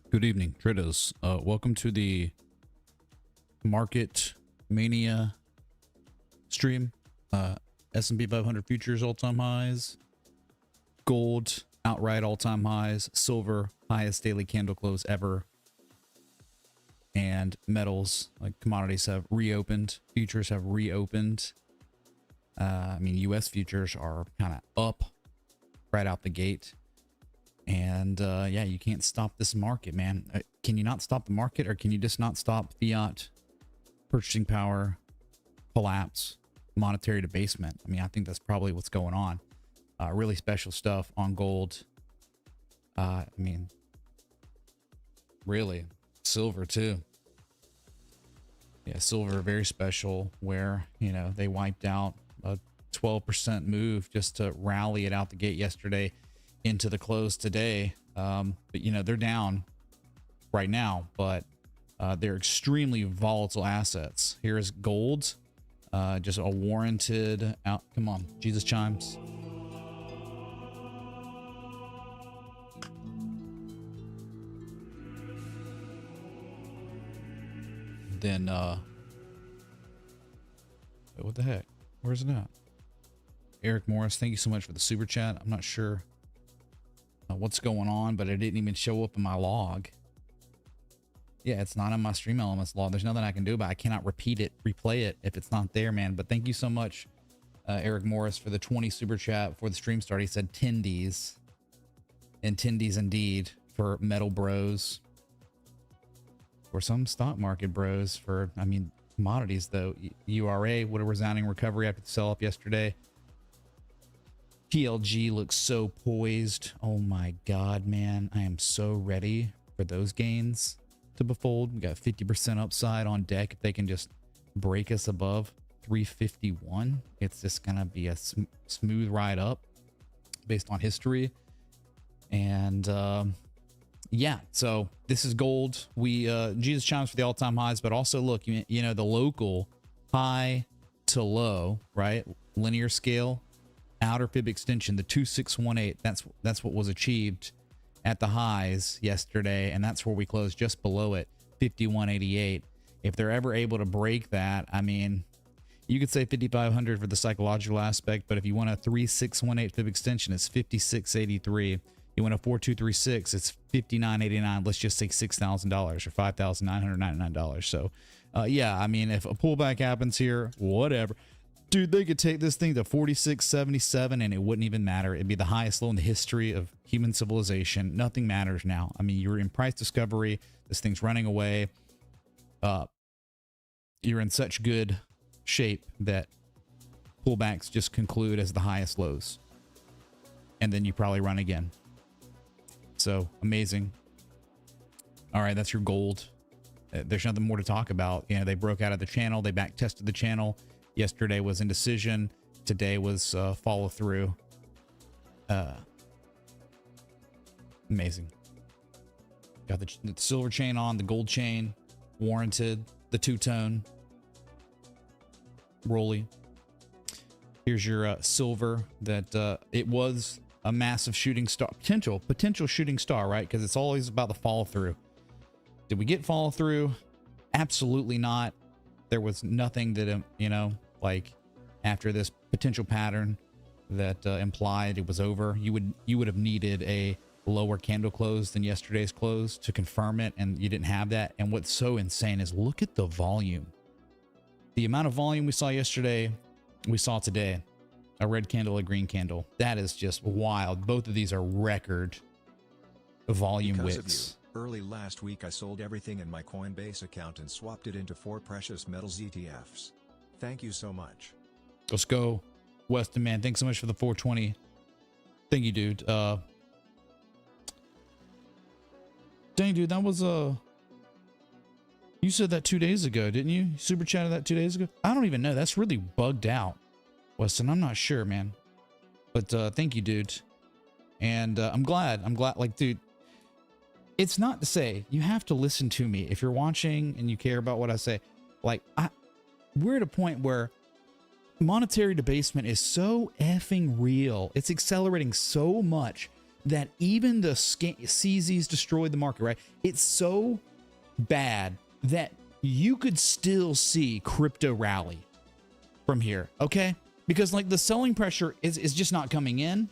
Good evening, traders. Welcome to the Market Mania stream. S&P 500 futures all-time highs, gold outright all-time highs, silver highest daily candle close ever, and metals like commodities have reopened. Futures have reopened. I mean, U.S. futures are kind of up right out the gate. And yeah, you can't stop this market, man. Can you not stop the market, or can you just not stop fiat purchasing power collapse, monetary debasement? I mean, I think that's probably what's going on. Really special stuff on gold. I mean, really, silver too. Yeah, silver very special, where, you know, they wiped out a 12% move just to rally it out the gate yesterday into the close today. But you know, they're down right now, but they're extremely volatile assets. Here's gold, just a warranted out. Come on, Jesus chimes. Then wait, what the heck, where's it at? Eric Morris, thank you so much for the super chat. I'm not sure what's going on, but it didn't even show up in my log. Yeah, it's not in my stream elements log. There's nothing I can do about it. I cannot replay it if it's not there, man. But thank you so much, Eric Morris, for the 20 super chat before the stream started. He said tendies, and tendies indeed for metal bros, for some stock market bros, for, I mean, commodities though. URA, what a resounding recovery after the sell-off yesterday. PLG looks so poised. Oh my God, man. I am so ready for those gains to befold. We got 50% upside on deck. If they can just break us above 351, it's just going to be a smooth ride up based on history. And yeah, so this is gold. We Jesus chimes for the all-time highs, but also look, you know, the local high to low, right? Linear scale. Outer fib extension, the 2618, that's what was achieved at the highs yesterday, and that's where we closed, just below it, 5188. If they're ever able to break that, I mean, you could say 5500 for the psychological aspect, but if you want a 3618 fib extension, it's 5683. You want a 4236, it's 5989. Let's just say $6,000 or $5,999. So yeah, I mean, if a pullback happens here, whatever. Dude, they could take this thing to 4677 and it wouldn't even matter. It'd be the highest low in the history of human civilization. Nothing matters now. I mean, you're in price discovery. This thing's running away. You're in such good shape that pullbacks just conclude as the highest lows. And then you probably run again. So amazing. All right, that's your gold. There's nothing more to talk about. You know, they broke out of the channel. They back tested the channel. Yesterday was indecision. Today was follow through. Amazing. Got the silver chain on, the gold chain, warranted, the two-tone, rolly. Here's your silver that it was a massive shooting star, potential shooting star, right? Because it's always about the follow through. Did we get follow through? Absolutely not. There was nothing that, you know, like after this potential pattern that implied it was over. You would have needed a lower candle close than yesterday's close to confirm it, and you didn't have that. And what's so insane is look at the volume. The amount of volume we saw yesterday, we saw today. A red candle, a green candle. That is just wild. Both of these are record volume wicks. Early last week I sold everything in my Coinbase account and swapped it into 4 precious metals ETFs. Thank you so much. Let's go, Weston, man. Thanks so much for the 420. Thank you, dude. Dang, dude, that was you said that 2 days ago, didn't you? Super chatted that 2 days ago. I don't even know. That's really bugged out, Weston. I'm not sure, man. But thank you, dude. And I'm glad. Like, dude, it's not to say you have to listen to me if you're watching and you care about what I say. Like, we're at a point where monetary debasement is so effing real. It's accelerating so much that even the CZs destroyed the market, right? It's so bad that you could still see crypto rally from here, okay? Because like the selling pressure is just not coming in.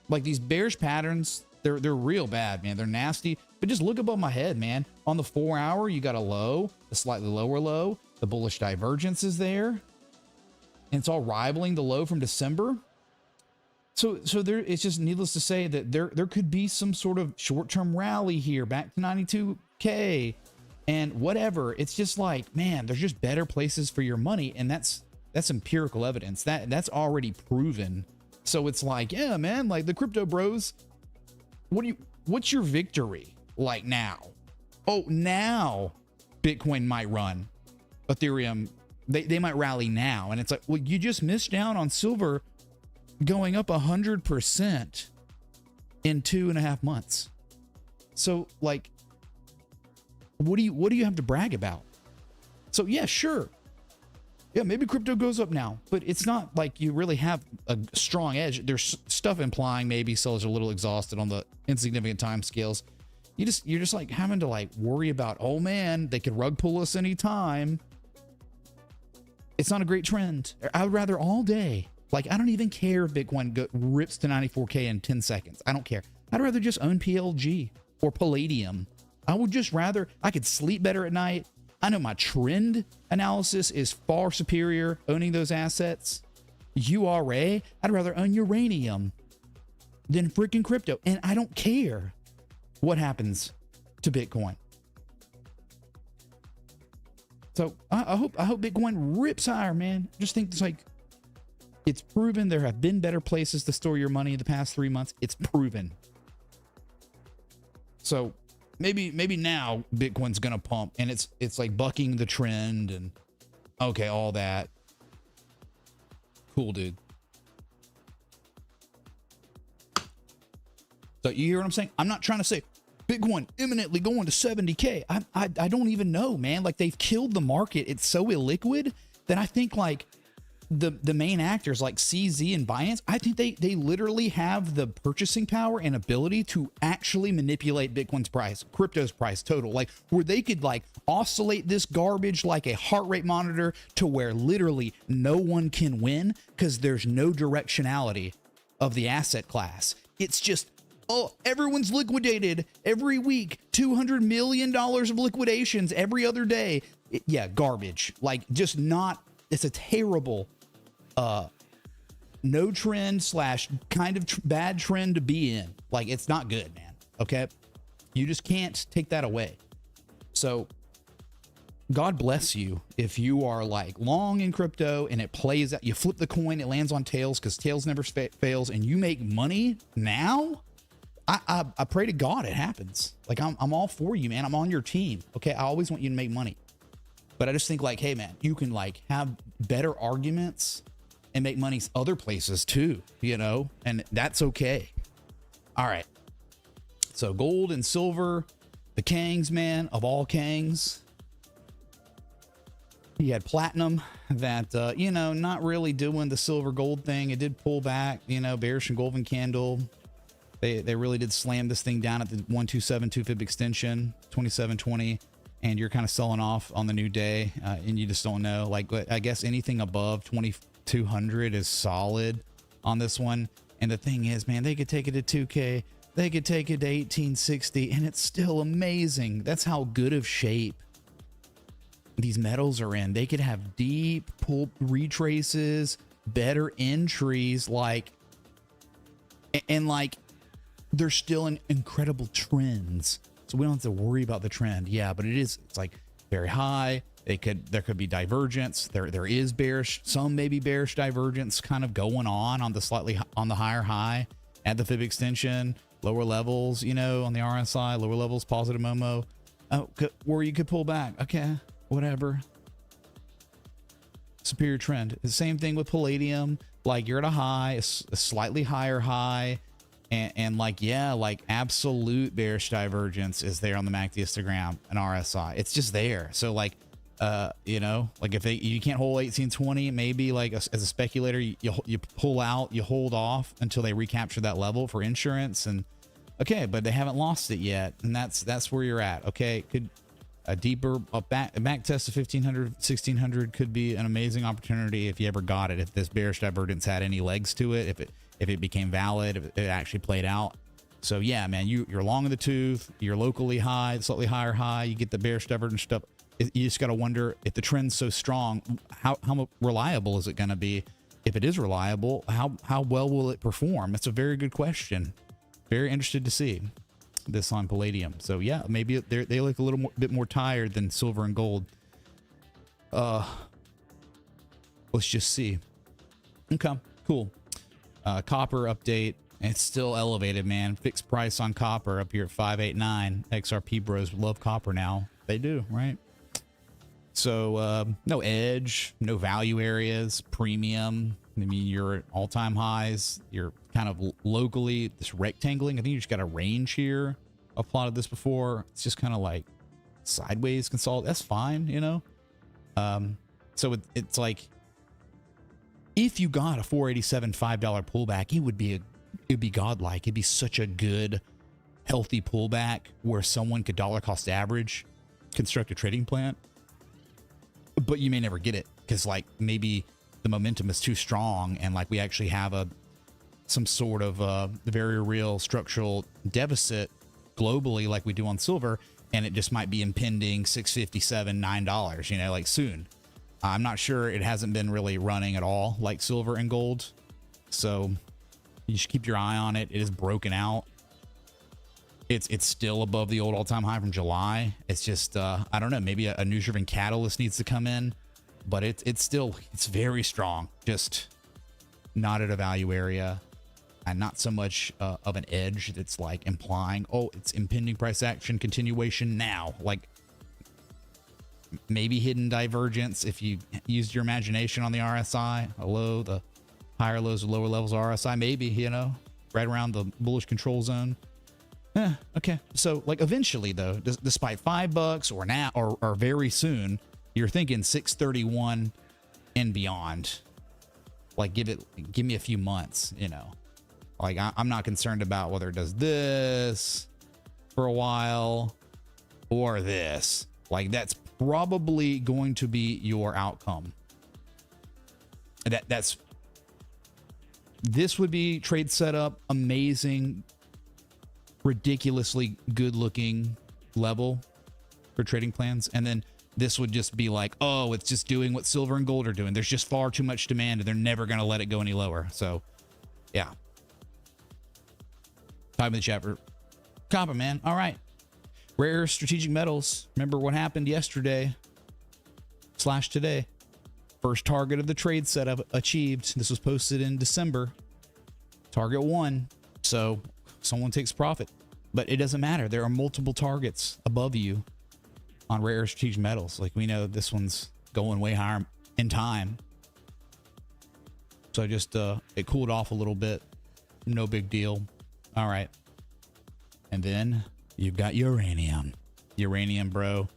Like these bearish patterns, they're real bad, man. They're nasty. But just look above my head, man. On the 4 hour, you got a low, a slightly lower low. The bullish divergence is there. And it's all rivaling the low from December. So there, it's just needless to say that there could be some sort of short-term rally here back to 92K and whatever. It's just like, man, there's just better places for your money. And that's empirical evidence. That's already proven. So it's like, yeah, man, like the crypto bros, what's your victory like now? Oh, now Bitcoin might run. Ethereum, they might rally now. And it's like, well, you just missed out on silver going up 100% in 2.5 months. So like, what do you have to brag about? So yeah, sure. Yeah, maybe crypto goes up now, but it's not like you really have a strong edge. There's stuff implying maybe sellers are a little exhausted on the insignificant time scales. You're just like having to like worry about, oh man, they could rug pull us anytime. It's not a great trend. I would rather all day, like I don't even care if Bitcoin rips to 94K in 10 seconds. I don't care. I'd rather just own PLG or Palladium. I would just rather, I could sleep better at night. I know my trend analysis is far superior owning those assets. URA, I'd rather own uranium than freaking crypto. And I don't care what happens to Bitcoin. So I hope Bitcoin rips higher, man. Just think it's like, it's proven there have been better places to store your money in the past 3 months. It's proven. So maybe now Bitcoin's gonna pump and it's like bucking the trend and okay, all that. Cool, dude. So you hear what I'm saying? I'm not trying to say Bitcoin imminently going to 70K. I don't even know, man. Like they've killed the market. It's so illiquid that I think like the main actors like CZ and Binance, I think they literally have the purchasing power and ability to actually manipulate Bitcoin's price, crypto's price total, like where they could like oscillate this garbage like a heart rate monitor to where literally no one can win because there's no directionality of the asset class. It's just, oh, everyone's liquidated every week, $200 million of liquidations every other day. Yeah, garbage. Like just not, it's a terrible no trend / kind of bad trend to be in. Like it's not good, man. Okay. You just can't take that away. So God bless you if you are like long in crypto and it plays out, you flip the coin, it lands on tails because tails never fails and you make money now. I pray to God it happens. Like I'm all for you, man. I'm on your team. Okay. I always want you to make money, but I just think like, hey man, you can like have better arguments and make money other places too, you know, and that's okay. All right. So gold and silver, the Kangs, man, of all Kangs. You had platinum that, you know, not really doing the silver gold thing. It did pull back, you know, bearish and golden candle. They really did slam this thing down at the 127 fib extension, 2720. And you're kind of selling off on the new day. And you just don't know, like, I guess anything above 2200 is solid on this one. And the thing is, man, they could take it to 2K. They could take it to 1860 and it's still amazing. That's how good of shape these metals are in. They could have deep pull retraces, better entries, like, and like they're still in incredible trends. So we don't have to worry about the trend. Yeah, but it's like very high. There could be divergence. There is bearish, some maybe bearish divergence kind of going on the higher high at the fib extension, lower levels, you know, on the RSI, lower levels, positive Momo, where you could pull back. Okay, whatever. Superior trend. The same thing with Palladium. Like you're at a high, a slightly higher high. And like, yeah, like absolute bearish divergence is there on the MACD histogram and RSI. It's just there. So like You know, like if you can't hold 1820, maybe like as a speculator, you pull out, you hold off until they recapture that level for insurance. And okay, but they haven't lost it yet, and that's where you're at. Okay, could a deeper a back test of 1500, 1600 could be an amazing opportunity if you ever got it. If this bearish divergence had any legs to it, if it became valid, if it actually played out. So yeah, man, you're long in the tooth, you're locally high, slightly higher high, you get the bearish divergence stuff. You just got to wonder if the trend's so strong, how reliable is it going to be? If it is reliable, how well will it perform? That's a very good question. Very interested to see this on Palladium. So yeah, maybe they look a little bit more tired than silver and gold. Let's just see. Okay, cool. Copper update. It's still elevated, man. Fixed price on copper up here at 589. XRP bros love copper now. They do, right? So no edge, no value areas, premium. I mean, you're at all-time highs. You're kind of locally, this rectangling. I think you just got a range here. I've plotted this before. It's just kind of like sideways consolidate. That's fine, you know? So it's like, if you got a 487 $5 pullback, it'd be godlike. It'd be such a good, healthy pullback where someone could dollar cost average construct a trading plan. But you may never get it because like maybe the momentum is too strong and like we actually have some sort of very real structural deficit globally like we do on silver, and it just might be impending $6.57, $9, you know, like soon. I'm not sure. It hasn't been really running at all like silver and gold, so you should keep your eye on it. It is broken out. It's still above the old all-time high from July. It's just I don't know, maybe a news driven catalyst needs to come in, but it's very strong, just not at a value area and not so much of an edge that's like implying, oh, it's impending price action continuation now. Like maybe hidden divergence if you used your imagination on the RSI, the higher lows, lower levels of RSI, maybe, you know, right around the bullish control zone. Okay. So like eventually though, despite $5 or now or very soon, you're thinking 631 and beyond. Like give me a few months, you know. Like I'm not concerned about whether it does this for a while or this. Like that's probably going to be your outcome. This would be trade setup, amazing, ridiculously good looking level for trading plans. And then this would just be like, oh, it's just doing what silver and gold are doing. There's just far too much demand and they're never going to let it go any lower. So yeah. Type in the chat for copper, man. All right. Rare strategic metals. Remember what happened yesterday / today. First target of the trade setup achieved. This was posted in December. Target 1. So someone takes profit, but it doesn't matter. There are multiple targets above you on rare strategic metals. Like we know this one's going way higher in time. So just it cooled off a little bit. No big deal. All right. And then you've got uranium. Uranium, bro.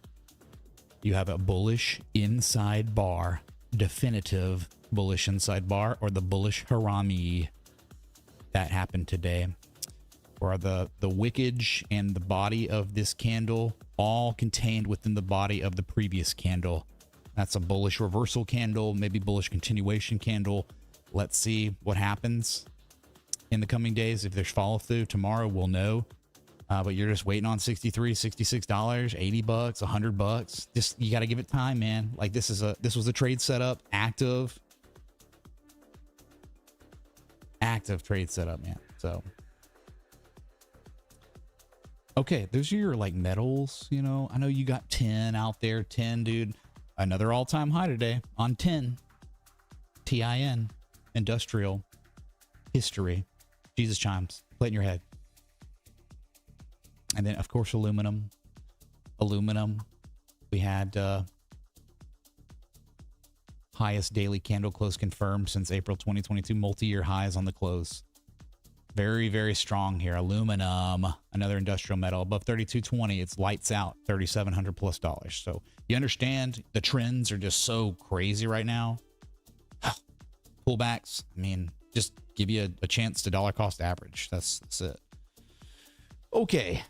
You have a bullish inside bar. Definitive bullish inside bar, or the bullish harami. That happened today. Or the wickage and the body of this candle all contained within the body of the previous candle. That's a bullish reversal candle, maybe bullish continuation candle. Let's see what happens in the coming days. If there's follow through tomorrow, we'll know. But you're just waiting on $63, $66, $80, $100. Just you got to give it time, man. Like this was a trade setup, active trade setup, man. So okay, those are your like metals, you know. I know you got 10 out there. 10, dude. Another all-time high today on 10. TIN. Industrial history. Jesus chimes. Play it in your head. And then, of course, aluminum. We had highest daily candle close confirmed since April 2022. Multi-year highs on the close. Very, very strong here. Aluminum, another industrial metal above 3220. It's lights out, $3,700+. So you understand the trends are just so crazy right now. Pullbacks, I mean, just give you a chance to dollar cost average. That's it. Okay.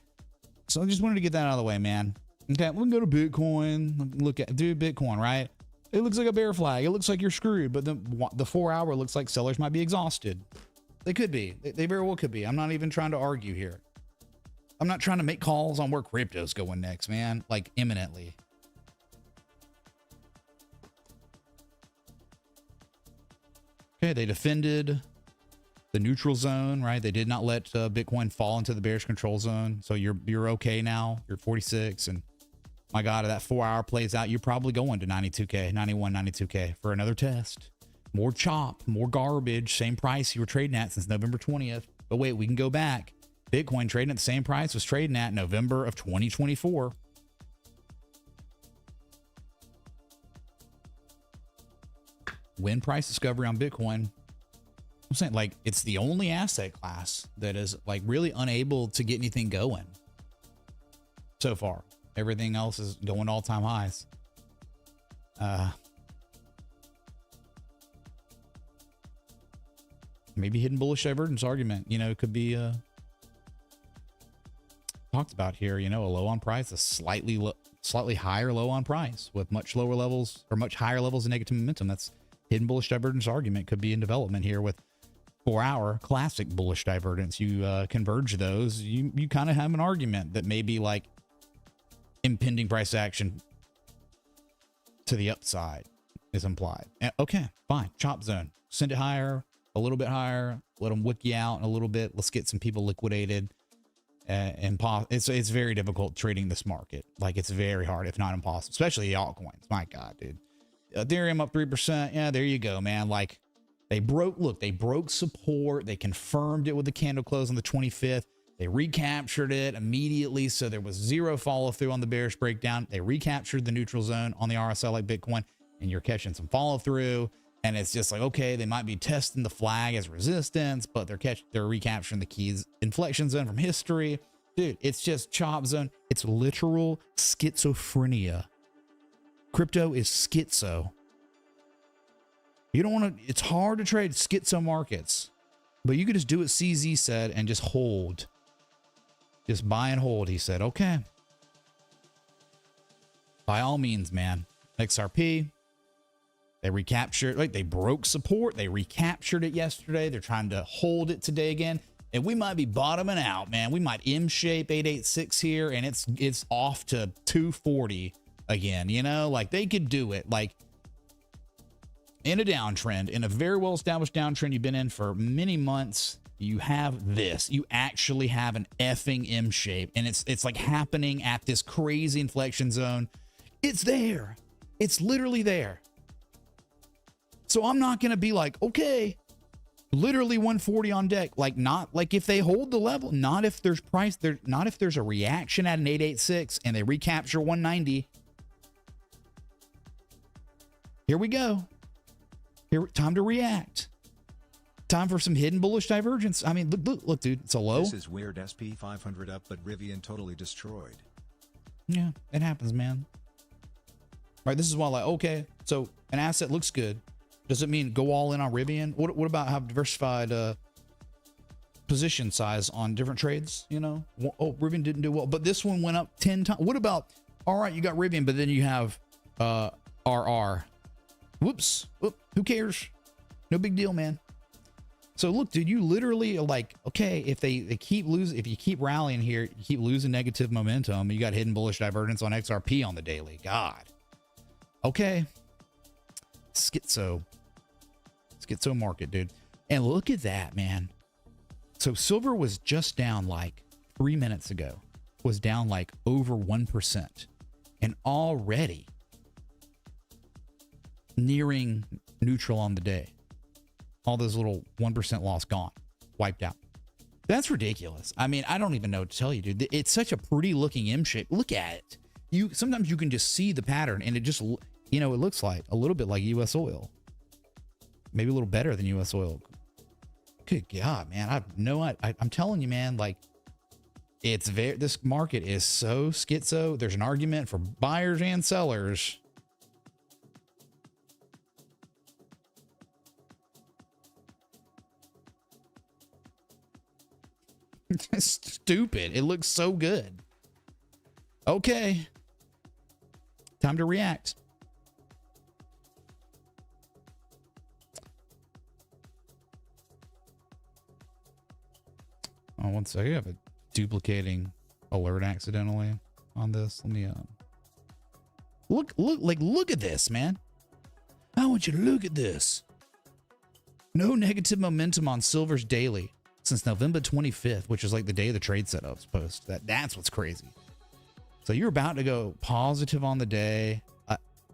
So I just wanted to get that out of the way, man. Okay, we can go to Bitcoin. Look at, dude, Bitcoin, right? It looks like a bear flag. It looks like you're screwed, but the 4 hour looks like sellers might be exhausted. They could be. They very well could be. I'm not even trying to argue here. I'm not trying to make calls on where crypto's going next, man. Like imminently. Okay, they defended the neutral zone, right? They did not let Bitcoin fall into the bearish control zone. So you're okay now. You're 46, and my God, if that 4 hour plays out, you're probably going to 92K, 91, 92K for another test. More chop, more garbage, same price you were trading at since November 20th. But wait, we can go back. Bitcoin trading at the same price was trading at November of 2024. Win price discovery on Bitcoin. I'm saying, like, it's the only asset class that is like really unable to get anything going so far. Everything else is going all-time highs. Maybe hidden bullish divergence argument, you know, could be talked about here. You know, a low on price, a slightly higher low on price with much lower levels or much higher levels of negative momentum. That's hidden bullish divergence argument could be in development here with 4 hour classic bullish divergence. You converge those, you kind of have an argument that maybe like impending price action to the upside is implied. Okay, fine. Chop zone, send it higher, a little bit higher, let them wick you out in a little bit. Let's get some people liquidated. And it's very difficult trading this market. Like, it's very hard, if not impossible, especially the altcoins. My God, dude. Ethereum up 3%. Yeah, there you go, man. Like, they broke support. They confirmed it with the candle close on the 25th. They recaptured it immediately. So there was zero follow through on the bearish breakdown. They recaptured the neutral zone on the RSI like Bitcoin, and you're catching some follow through. And it's just like, okay, they might be testing the flag as resistance, but they're recapturing the keys inflection zone from history. Dude, it's just chop zone. It's literal schizophrenia. Crypto is schizo. You don't want to, it's hard to trade schizo markets, but you could just do what CZ said and just hold. Just buy and hold, he said. Okay. By all means, man. XRP. They recaptured, like, they broke support. They recaptured it yesterday. They're trying to hold it today again. And we might be bottoming out, man. We might M shape 886 here, and it's off to 240 again. You know, like, they could do it. Like, in a downtrend, in a very well established downtrend you've been in for many months, you have this. You actually have an effing M shape, and it's like happening at this crazy inflection zone. It's there. It's literally there. So I'm not going to be like, okay, literally 140 on deck. Like, not like if they hold the level, not if there's price there, not if there's a reaction at an 886 and they recapture 190. Here we go. Here, time to react. Time for some hidden bullish divergence. I mean, look, dude, it's a low. This is weird. SP 500 up, but Rivian totally destroyed. Yeah, it happens, man. Right, this is why, like, okay, so an asset looks good. Does it mean go all in on Rivian? What about have diversified position size on different trades? You know, oh, Rivian didn't do well, but this one went up 10 times. What about, all right, you got Rivian, but then you have RR. Whoops. Who cares? No big deal, man. So look, dude, you literally are like, okay, if they keep losing, if you keep rallying here, you keep losing negative momentum. You got hidden bullish divergence on XRP on the daily. God. Okay. Schizo market, dude. And look at that, man. So silver was just down like 3 minutes ago, was down like over 1%, and already nearing neutral on the day. All those little 1% loss gone, wiped out. That's ridiculous. I mean, I don't even know what to tell you, dude. It's such a pretty looking M shape. Look at it. Sometimes you can just see the pattern, and it just, you know, it looks like a little bit like US oil. Maybe a little better than US oil. Good God, man. I'm telling you, man, like this market is so schizo. There's an argument for buyers and sellers. Stupid. It looks so good. Okay. Time to react. Oh, one second. I have a duplicating alert accidentally on this. Let me look at this, man. I want you to look at this. No negative momentum on silver's daily since November 25th, which is like the day of the trade setups post. That's what's crazy. So you're about to go positive on the day.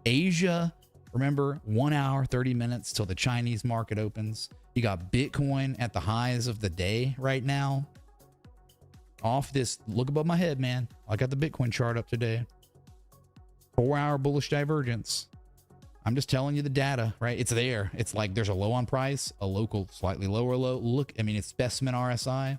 Asia, remember, 1 hour, 30 minutes till the Chinese market opens. You got Bitcoin at the highs of the day right now. Off this, look above my head, man. I got the Bitcoin chart up today. 4 hour bullish divergence. I'm just telling you the data, right? It's there. It's like there's a low on price, a local slightly lower low. Look, I mean, it's specimen RSI.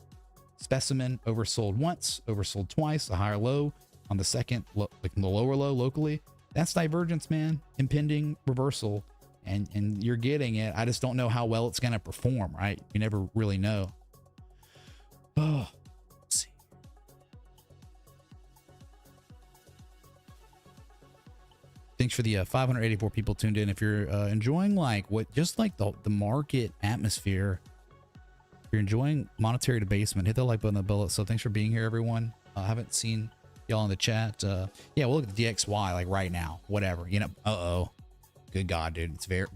Specimen oversold once, oversold twice, a higher low on the second, like the lower low locally. That's divergence, man. Impending reversal. And you're getting it. I just don't know how well it's going to perform, right? You never really know. Oh, let's see. Thanks for the 584 people tuned in. If you're enjoying like the market atmosphere, if you're enjoying monetary debasement, hit the like button, the bell. So thanks for being here, everyone. I haven't seen y'all in the chat. Yeah, we'll look at the DXY like right now, whatever, you know. Good God, dude. It's very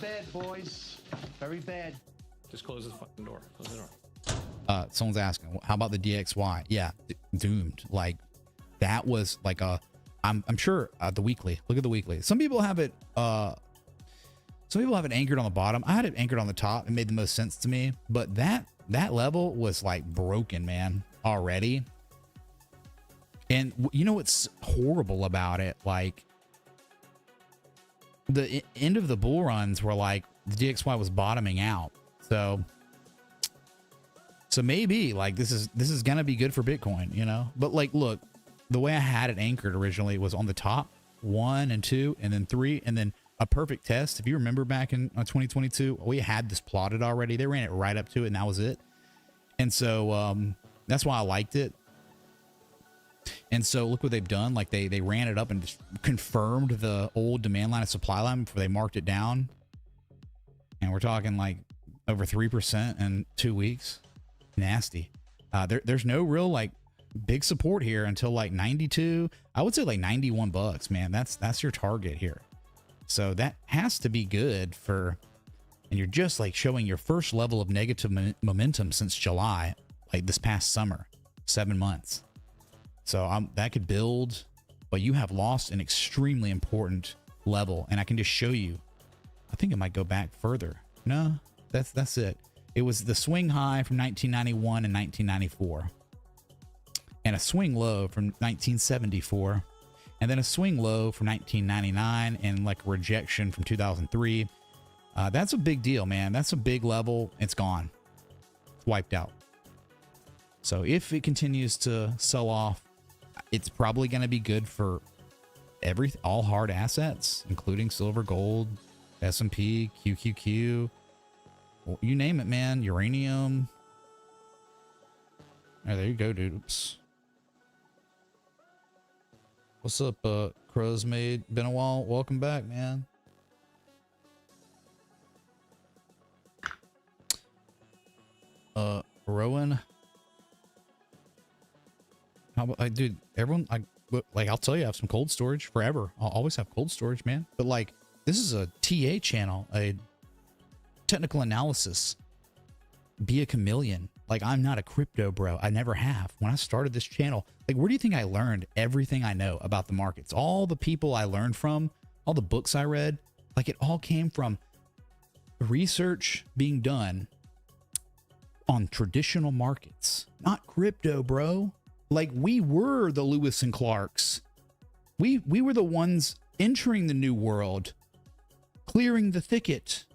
bad, boys. Very bad. Just close the fucking door. Close the door. Someone's asking, how about the DXY? Yeah, doomed. Like that was like I'm sure the weekly. Look at the weekly. Some people have it anchored on the bottom. I had it anchored on the top. It made the most sense to me. But that level was like broken, man, already. And you know what's horrible about it? Like the end of the bull runs were like the DXY was bottoming out. So maybe like this is gonna be good for Bitcoin, you know. But like, look, the way I had it anchored originally was on the top 1 and 2 and then 3 and then a perfect test. If you remember back in 2022, we had this plotted already. They ran it right up to it and that was it. And so that's why I liked it. And so look what they've done. Like they ran it up and just confirmed the old demand line and supply line before they marked it down. And we're talking like over 3% in 2 weeks. Nasty. There's no real like big support here until like 92. I would say like $91, man. That's your target here. So that has to be good for, and you're just like showing your first level of negative momentum since July, like this past summer, 7 months. So that could build, but you have lost an extremely important level. And I can just show you, I think it might go back further. No, that's it. It was the swing high from 1991 and 1994 and a swing low from 1974 and then a swing low from 1999 and like a rejection from 2003. That's a big deal, man. That's a big level. It's gone. It's wiped out. So if it continues to sell off, it's probably going to be good for all hard assets, including silver, gold, S&P, QQQ, well, you name it, man. Uranium. Oh, there you go, dude. Oops. What's up, Crow's Maid? Been a while. Welcome back, man. Rowan. How about, dude, everyone, I'll tell you, I have some cold storage forever. I'll always have cold storage, man. But like, this is a TA channel, a technical analysis. Be a chameleon. Like, I'm not a crypto bro. I never have. When I started this channel, like, where do you think I learned everything I know about the markets? All the people I learned from, all the books I read, like, it all came from research being done on traditional markets, not crypto, bro. Like, we were the Lewis and Clarks. We were the ones entering the new world. clearing the thicket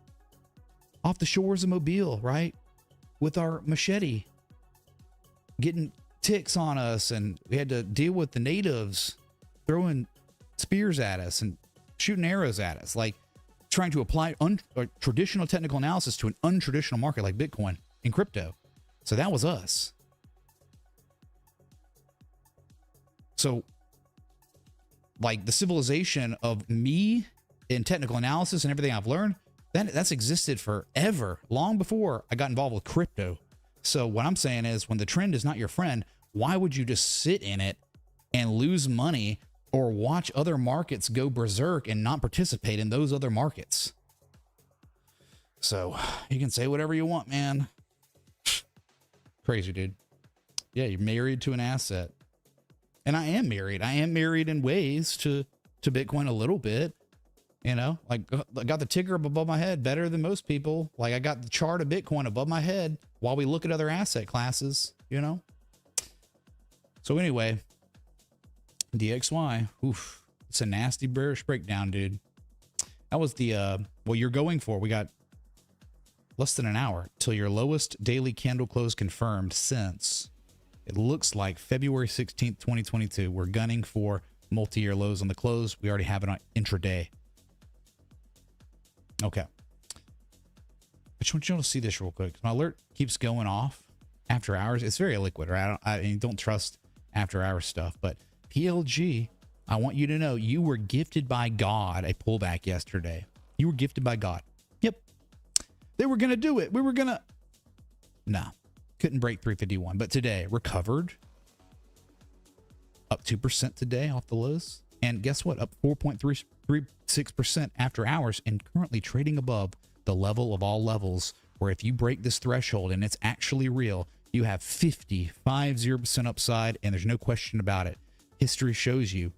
off the shores of Mobile, right? With our machete, getting ticks on us, and we had to deal with the natives throwing spears at us and shooting arrows at us, like trying to apply traditional technical analysis to an untraditional market like Bitcoin and crypto. So that was us. So like the civilization of me in technical analysis and everything I've learned, that's existed forever, long before I got involved with crypto. So what I'm saying is, when the trend is not your friend, why would you just sit in it and lose money or watch other markets go berserk and not participate in those other markets? So you can say whatever you want, man. Crazy, dude. Yeah, you're married to an asset. And I am married. I am married in ways to Bitcoin a little bit. You know, like I got the ticker up above my head better than most people. Like I got the chart of Bitcoin above my head while we look at other asset classes, you know? So anyway, DXY, oof, it's a nasty bearish breakdown, dude. That was the, what you're going for. We got less than an hour till your lowest daily candle close confirmed since, it looks like, February 16th, 2022. We're gunning for multi-year lows on the close. We already have it on intraday. Okay. I just want you all to see this real quick. My alert keeps going off after hours. It's very liquid, right? I don't trust after hours stuff, but PLG, I want you to know you were gifted by God a pullback yesterday. You were gifted by God. Yep. They were going to do it. We were going to. No, couldn't break 351, but today recovered up 2% today off the lows. And guess what? Up 4.36% after hours, and currently trading above the level of all levels, where if you break this threshold and it's actually real, you have 50% upside, and there's no question about it. History shows you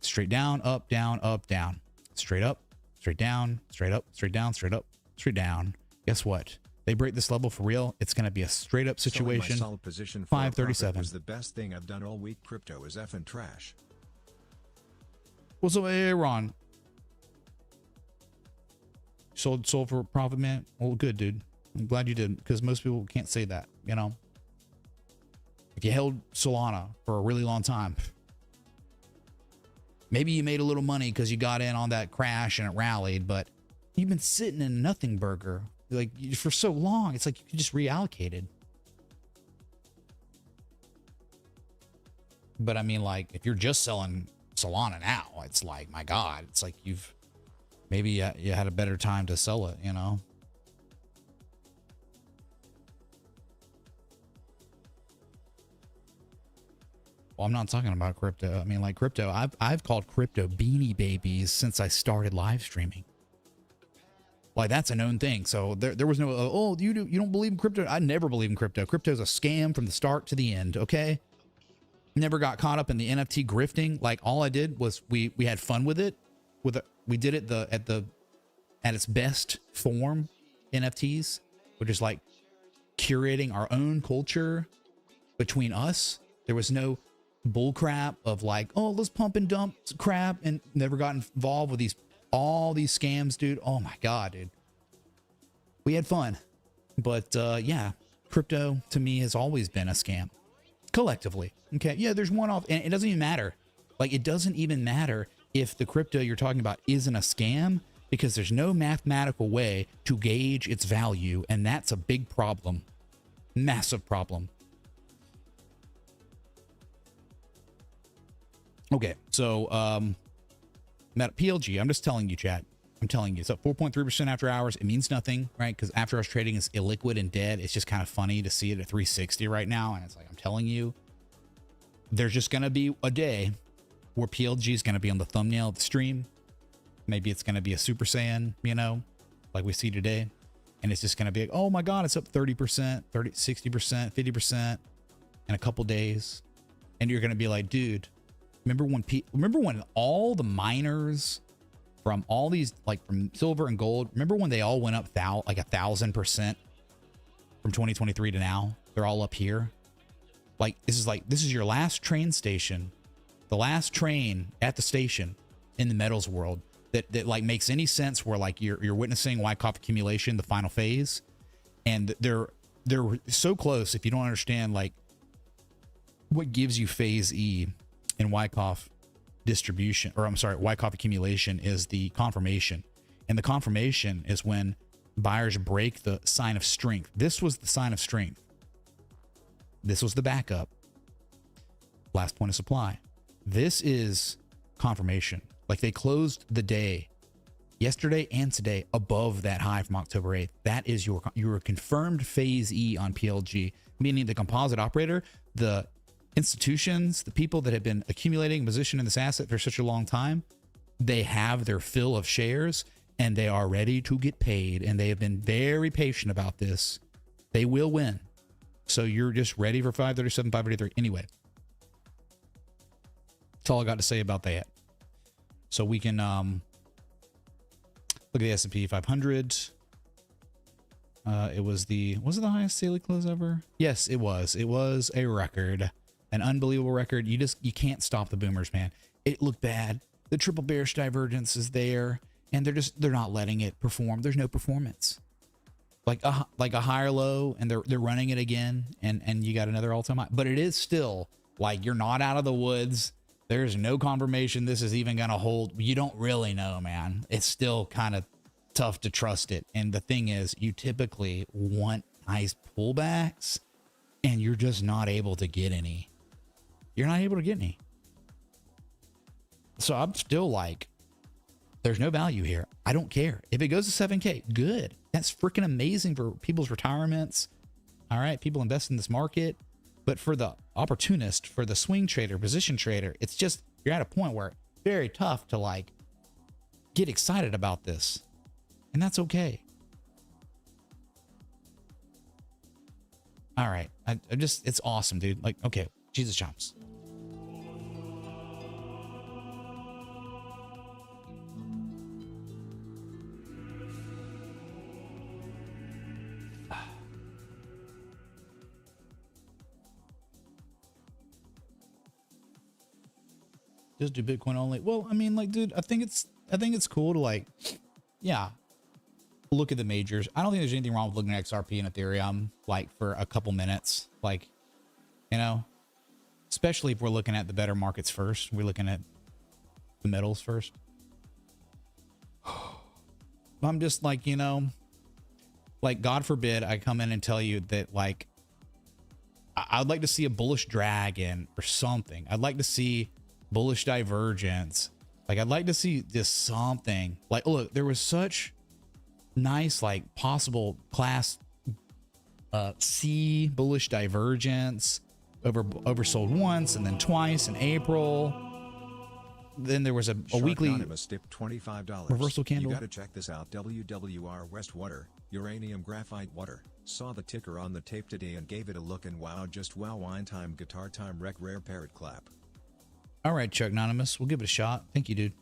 straight down, up, down, up, down, straight up, straight down, straight up, straight down, straight up, straight down. Guess what? They break this level for real, it's going to be a straight up situation. Solid position for 537 was the best thing I've done all week. Crypto is effing trash. Well, so, hey, Ron. Sold for profit, man. Well, good, dude. I'm glad you did, because most people can't say that, you know? If you held Solana for a really long time, maybe you made a little money because you got in on that crash and it rallied, but you've been sitting in a nothing burger like for so long. It's like you could just reallocate it. But I mean, like, if you're just selling Solana now, it's like, my God, it's like you've maybe you had a better time to sell it, you know? Well, I'm not talking about crypto. I mean, like, crypto, I've called crypto beanie babies since I started live streaming. Like, that's a known thing. So there was no, oh, you don't believe in crypto? I never believe in crypto. Crypto's a scam from the start to the end, okay? Never got caught up in the NFT grifting. Like, all I did was we had fun with it. We did it at its best form, NFTs, which is like curating our own culture between us. There was no bull crap of like, oh, let's pump and dump crap, and never got involved with all these scams, dude. Oh my God, dude. We had fun. But yeah, crypto to me has always been a scam. Collectively. Okay. Yeah, there's one off, and it doesn't even matter. Like, it doesn't even matter if the crypto you're talking about isn't a scam, because there's no mathematical way to gauge its value, and that's a big problem. Massive problem. Okay, so PLG, I'm just telling you, chat. I'm telling you, it's up 4.3% after hours. It means nothing, right? Because after hours trading is illiquid and dead. It's just kind of funny to see it at 360 right now. And it's like, I'm telling you, there's just going to be a day where PLG is going to be on the thumbnail of the stream. Maybe it's going to be a Super Saiyan, you know, like we see today. And it's just going to be like, oh my God, it's up 30%, 30, 60%, 50% in a couple days. And you're going to be like, dude, remember when all the miners from all these, like from silver and gold, remember when they all went up like 1,000% from 2023 to now? They're all up here. Like, this is your last train station, the last train at the station in the metals world that like makes any sense, where like you're witnessing Wyckoff accumulation, the final phase, and they're so close. If you don't understand like what gives you phase E in Wyckoff distribution, or I'm sorry, Wyckoff accumulation, is the confirmation. And the confirmation is when buyers break the sign of strength. This was the sign of strength. This was the backup. Last point of supply. This is confirmation. Like they closed the day yesterday and today above that high from October 8th. That is your confirmed phase E on PLG, meaning the composite operator, the institutions, the people that have been accumulating position in this asset for such a long time, they have their fill of shares and they are ready to get paid, and they have been very patient about this. They will win. So you're just ready for 537, 583. Anyway, that's all I got to say about that. So we can look at the S&P 500. Was it the highest daily close ever? Yes, it was. It was a record. An unbelievable record. You can't stop the boomers, man. It looked bad. The triple bearish divergence is there, and they're not letting it perform. There's no performance. Like a higher low, and they're running it again, and you got another all-time high. But it is still like you're not out of the woods. There's no confirmation this is even gonna hold. You don't really know, man. It's still kind of tough to trust it. And the thing is, you typically want nice pullbacks, and you're just not able to get any. You're not able to get any. So I'm still like, there's no value here. I don't care. If it goes to 7K, good. That's freaking amazing for people's retirements. All right, people invest in this market. But for the opportunist, for the swing trader, position trader, it's just, you're at a point where it's very tough to like get excited about this. And that's okay. All right. I just, it's awesome, dude. Like, okay, Jesus chomps. Just do Bitcoin only. Well, I mean, like, dude, I think it's cool to like, yeah, look at the majors. I don't think there's anything wrong with looking at XRP and Ethereum like for a couple minutes, like, you know, especially if we're looking at the better markets first. We're looking at the metals first. I'm just like, you know, like, God forbid I come in and tell you that like I'd like to see a bullish dragon or something. I'd like to see bullish divergence. Like, I'd like to see just something. Like, look, there was such nice like possible class C bullish divergence, oversold once and then twice in April. Then there was a weekly $25 reversal candle. You gotta check this out. WWR West Water, uranium graphite water. Saw the ticker on the tape today and gave it a look, and wow, just wow. Wine time, guitar time, rec rare parrot clap. All right, Chuck Anonymous, we'll give it a shot. Thank you, dude.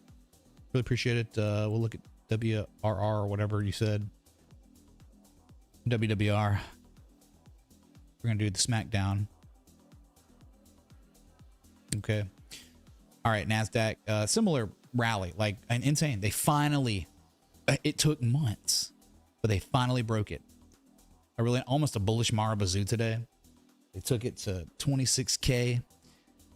Really appreciate it. We'll look at WRR or whatever you said. WWR. We're gonna do the SmackDown. Okay. All right, NASDAQ, similar rally, like an insane. They finally, it took months, but they finally broke it. Almost a bullish Marabazoo today. They took it to 26K.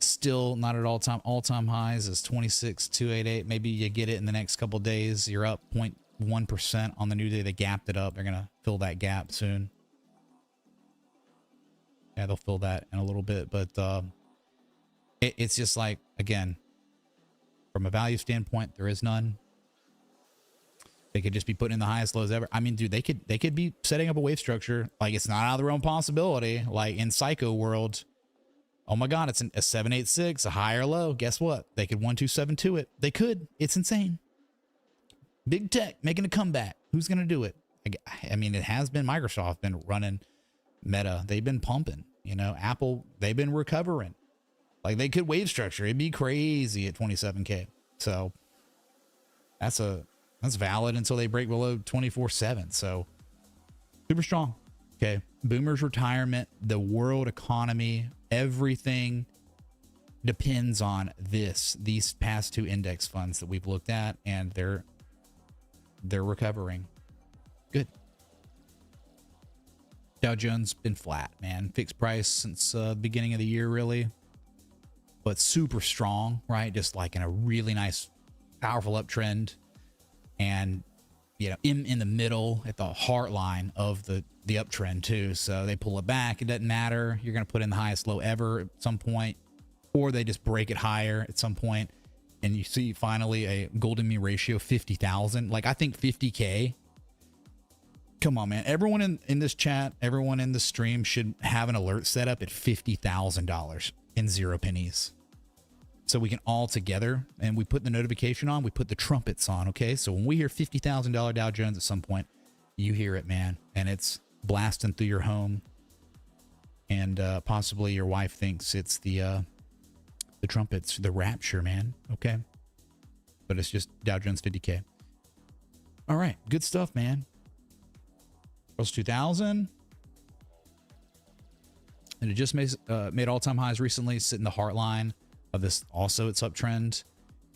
Still not at all-time highs is 26,288. Maybe you get it in the next couple days. You're up 0.1% on the new day. They gapped it up. They're gonna fill that gap soon. Yeah, they'll fill that in a little bit, but it's just like, again, from a value standpoint, there is none. They could just be putting in the highest lows ever. I mean, dude, they could be setting up a wave structure. Like, it's not out of the realm possibility. Like in Psycho World, oh my God, it's a 786, a higher low. Guess what? They could 1272 it. They could. It's insane. Big tech making a comeback. Who's gonna do it? I mean, it has been Microsoft been running Meta. They've been pumping. You know, Apple, they've been recovering. Like, they could wave structure. It'd be crazy at 27K. So that's valid until they break below 24/7. So super strong. Okay. Boomers retirement, the world economy, everything depends on these past two index funds that we've looked at, and they're recovering. Good. Dow Jones been flat, man. Fixed price since the beginning of the year, really, but super strong, right? Just like in a really nice, powerful uptrend, and you know, in the middle at the heart line of the uptrend too. So they pull it back. It doesn't matter. You're going to put in the highest low ever at some point, or they just break it higher at some point, and you see finally a golden mean ratio 50,000. Like, I think 50K. Come on, man. Everyone in this chat, everyone in the stream should have an alert set up at $50,000 in 0 pennies. So we can all together, and we put the notification on, we put the trumpets on, okay? So when we hear $50,000 Dow Jones at some point, you hear it, man, and it's blasting through your home, and possibly your wife thinks it's the trumpets, the rapture, man, okay? But it's just Dow Jones 50K. All right, good stuff, man. Russell 2000. And it just made all-time highs recently, sitting the heart line of this, also its uptrend,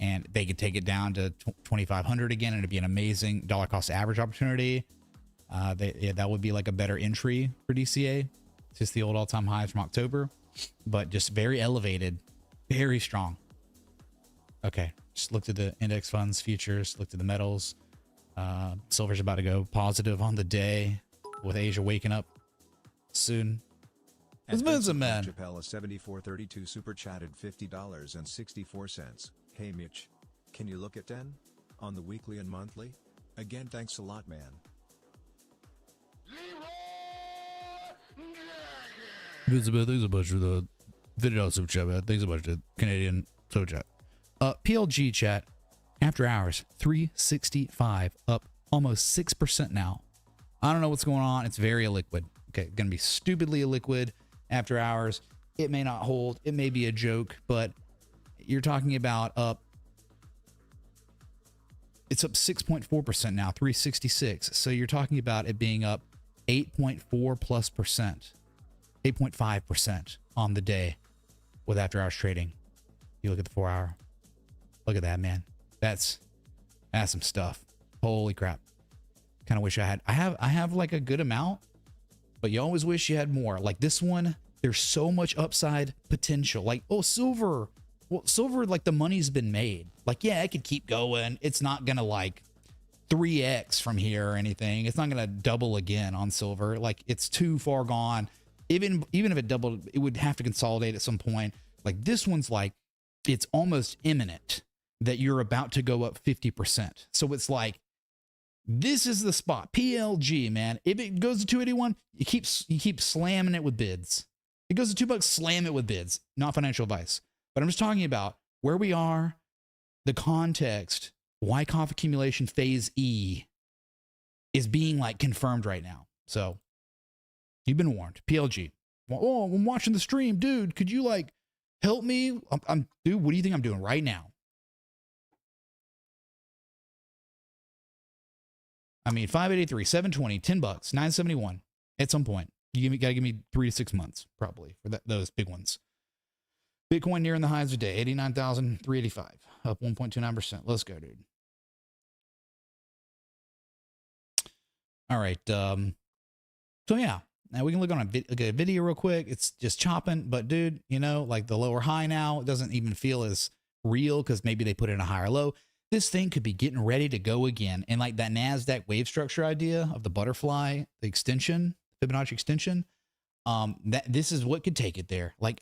and they could take it down to 2,500 again, and it'd be an amazing dollar cost average opportunity. That would be like a better entry for DCA. It's just the old all-time highs from October, but just very elevated, very strong. Okay, just looked at the index funds futures, looked at the metals. Silver's about to go positive on the day, with Asia waking up soon. Let's move some, man. Chappelle 7432 super chatted $50.64. Hey Mitch, can you look at 10 on the weekly and monthly? Again, thanks a lot, man. Thanks a bunch for the $50 super chat, man. Thanks a bunch for the Canadian super chat. PLG chat, after hours 365, up almost 6% now. I don't know what's going on. It's very illiquid. Okay, gonna be stupidly illiquid after hours. It may not hold. It may be a joke, but you're talking about it's up 6.4% now, 366. So you're talking about it being up 8.4 plus percent, 8.5% on the day with after hours trading. You look at the 4 hour. Look at that, man. That's some stuff. Holy crap. Kind of wish I have like a good amount, but you always wish you had more. Like this one, there's so much upside potential. Like, oh, silver. Well, silver, like the money's been made. Like, yeah, it could keep going. It's not going to like 3x from here or anything. It's not going to double again on silver. Like, it's too far gone. Even if it doubled, it would have to consolidate at some point. Like this one's like, it's almost imminent that you're about to go up 50%. So it's like, this is the spot. PLG, man. If it goes to 281, you keep slamming it with bids. It goes to $2, slam it with bids. Not financial advice. But I'm just talking about where we are, the context, Wyckoff accumulation phase E is being like confirmed right now. So you've been warned. PLG. Oh, I'm watching the stream. Dude, could you like help me? Dude, what do you think I'm doing right now? I mean, 583, 720, $10, 971 at some point. You gotta give me 3 to 6 months probably for those big ones. Bitcoin nearing the highs of the day, 89,385, up 1.29%. Let's go, dude. All right. So yeah, now we can look on a video real quick. It's just chopping, but dude, you know, like the lower high now, it doesn't even feel as real because maybe they put in a higher low. This thing could be getting ready to go again. And like that NASDAQ wave structure idea of the butterfly, the extension, Fibonacci extension, this is what could take it there. Like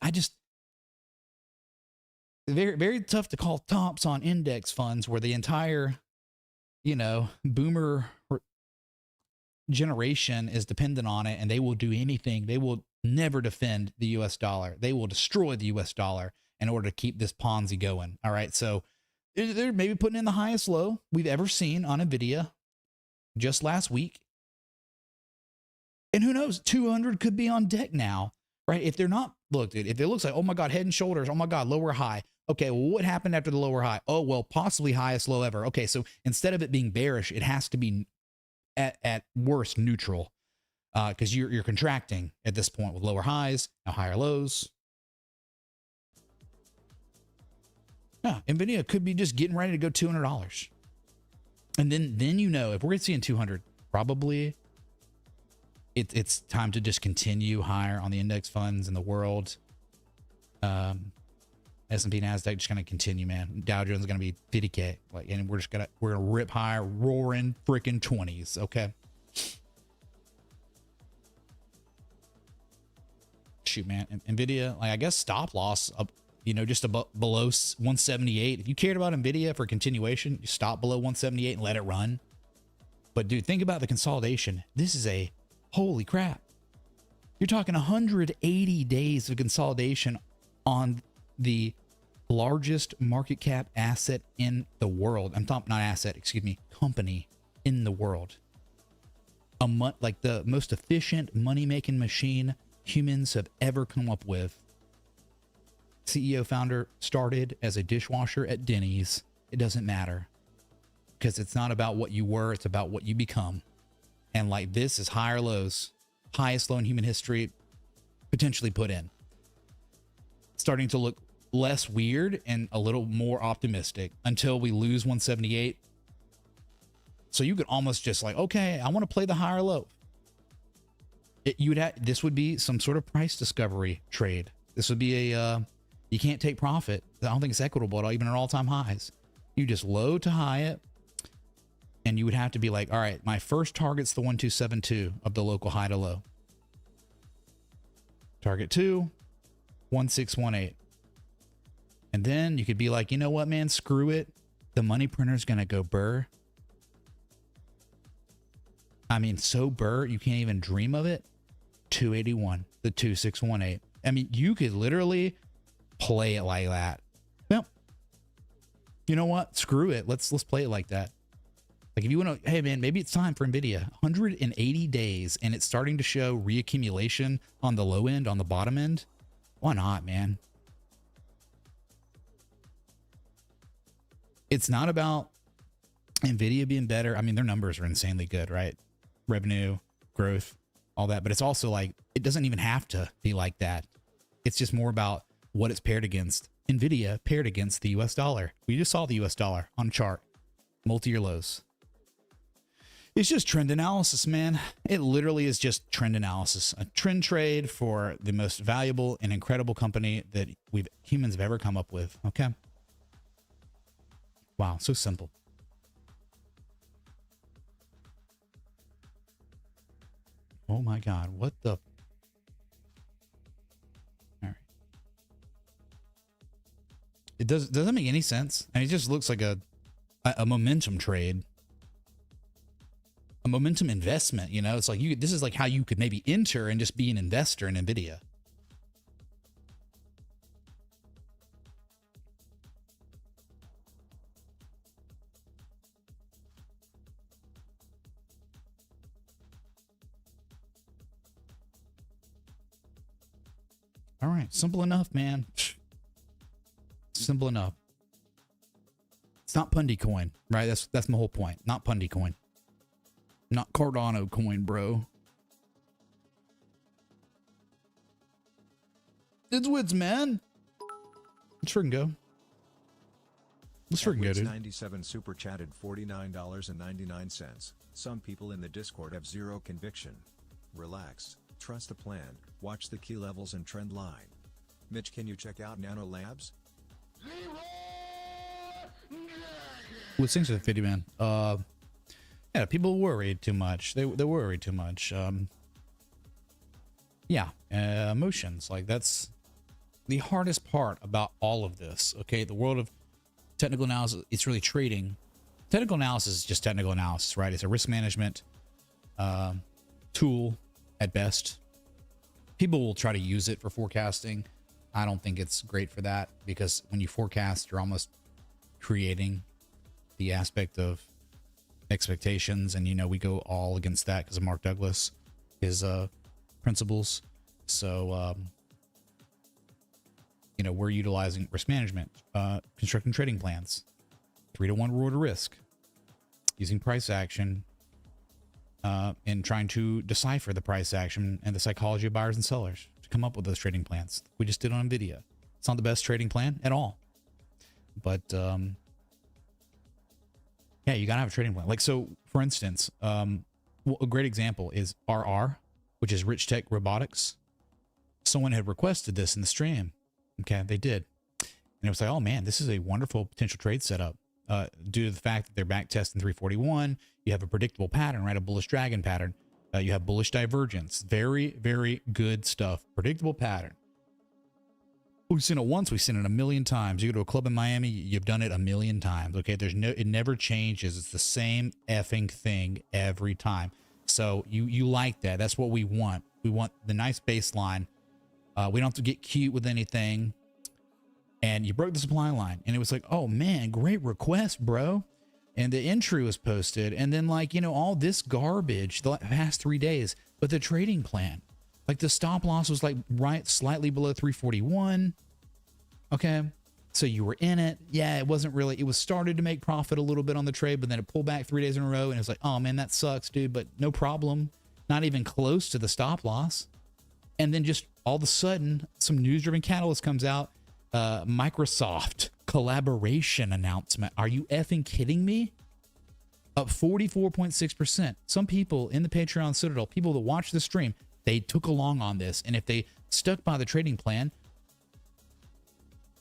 very, very tough to call tops on index funds where the entire, you know, boomer generation is dependent on it, and they will do anything. They will never defend the US dollar. They will destroy the US dollar in order to keep this Ponzi going. All right. So they're maybe putting in the highest low we've ever seen on NVIDIA just last week. And who knows, 200 could be on deck now, right? If they're not, look, dude, if it looks like, oh my God, head and shoulders, oh my God, lower high. Okay, well, what happened after the lower high? Oh, well, possibly highest low ever. Okay, so instead of it being bearish, it has to be at worst neutral, because you're contracting at this point with lower highs, now higher lows. Yeah, Nvidia could be just getting ready to go $200. And then you know, if we're seeing 200, probably it's time to just continue higher on the index funds in the world. S&P, NASDAQ just gonna continue, man. Dow Jones is gonna be 50K, like, and we're gonna rip higher, roaring freaking 20s. Okay. Shoot, man, Nvidia, like, I guess stop loss up, you know, just below 178. If you cared about Nvidia for continuation, you stop below 178 and let it run. But dude, think about the consolidation. This is a holy crap. You're talking 180 days of consolidation on the largest market cap asset in the world. I'm talking, not asset, excuse me, company in the world. Like the most efficient money-making machine humans have ever come up with. CEO founder started as a dishwasher at Denny's. It doesn't matter, because it's not about what you were, it's about what you become. And like, this is higher lows, highest low in human history potentially put in. Starting to look less weird and a little more optimistic until we lose 178. So you could almost just like, okay, I want to play the higher low. This would be some sort of price discovery trade. This would be a you can't take profit. I don't think it's equitable at all, even at all-time highs. You just low to high it, and you would have to be like, all right, my first target's the 1272 of the local high to low. Target 2, 1618. And then you could be like, you know what, man, screw it. The money printer's gonna go burr. I mean, so burr, you can't even dream of it. 281, the 2618. I mean, you could literally play it like that. Well, you know what? Screw it. Let's play it like that. Like, if you want to, hey man, maybe it's time for Nvidia. 180 days, and it's starting to show reaccumulation on the low end, on the bottom end. Why not, man? It's not about Nvidia being better. I mean, their numbers are insanely good, right? Revenue, growth, all that. But it's also like, it doesn't even have to be like that. It's just more about what it's paired against. Nvidia paired against the US dollar. We just saw the US dollar on a chart. Multi-year lows. It's just trend analysis, man. It literally is just trend analysis. A trend trade for the most valuable and incredible company that humans have ever come up with. Okay. Wow, so simple. Oh my God, what the? All right. It doesn't make any sense. I mean, it just looks like a momentum trade. A momentum investment, you know? It's like, this is like how you could maybe enter and just be an investor in Nvidia. All right, simple enough, man. Simple enough. It's not Pundy coin, right? That's my whole point. Not Pundy coin. Not Cardano coin, bro. It's Wids, man. Let's freaking go. Let's freaking go, dude. 97 super chatted $49.99. Some people in the Discord have zero conviction. Relax, trust the plan, watch the key levels and trend line. Mitch, can you check out Nano Labs? What's things with 50, man? Yeah, people worried too much. They worried too much. Yeah, emotions. Like, that's the hardest part about all of this. Okay, the world of technical analysis, it's really trading. Technical analysis is just technical analysis, right? It's a risk management tool at best. People will try to use it for forecasting. I don't think it's great for that, because when you forecast, you're almost creating the aspect of expectations, and you know, we go all against that because of Mark Douglas, his principles. So you know, we're utilizing risk management, constructing trading plans, 3-to-1 reward to risk, using price action, and trying to decipher the price action and the psychology of buyers and sellers to come up with those trading plans. We just did on Nvidia. It's not the best trading plan at all. But yeah, you gotta have a trading plan. Like, so for instance, well, a great example is RR, which is Rich Tech Robotics. Someone had requested this in the stream. Okay, they did. And it was like, oh man, this is a wonderful potential trade setup. Due to the fact that they're back testing 341, you have a predictable pattern, right? A bullish dragon pattern. You have bullish divergence. Very, very good stuff. Predictable pattern. We've seen it once. We've seen it a million times. You go to a club in Miami, you've done it a million times. Okay, it never changes. It's the same effing thing every time. So you like that. That's what we want. We want the nice baseline. We don't have to get cute with anything. And you broke the supply line, and it was like, oh man, great request, bro. And the entry was posted, and then, like, you know, all this garbage the past 3 days, but the trading plan, like the stop loss was like right slightly below 341. Okay, so you were in it. Yeah, it wasn't really, it was started to make profit a little bit on the trade, but then it pulled back 3 days in a row, and it was like, oh man, that sucks, dude, but no problem. Not even close to the stop loss. And then just all of a sudden, some news-driven catalyst comes out. Microsoft collaboration announcement. Are you effing kidding me? Up 44.6%. Some people in the Patreon Citadel, people that watch the stream, they took along on this. And if they stuck by the trading plan,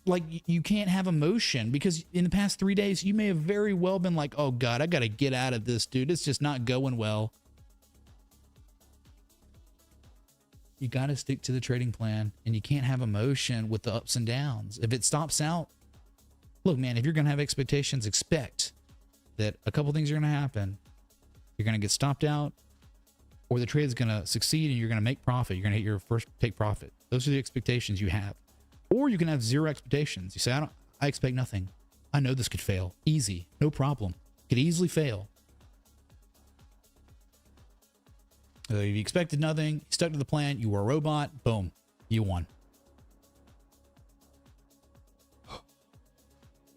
like, you can't have emotion, because in the past 3 days, you may have very well been like, oh God, I got to get out of this, dude. It's just not going well. You got to stick to the trading plan, and you can't have emotion with the ups and downs. If it stops out, look, man, if you're going to have expectations, expect that a couple things are going to happen. You're going to get stopped out, or the trade is going to succeed and you're going to make profit. You're going to hit your first take profit. Those are the expectations you have. Or you can have zero expectations. You say, I expect nothing. I know this could fail. Easy. No problem. Could easily fail. If you expected nothing, you stuck to the plan, you were a robot, boom, you won.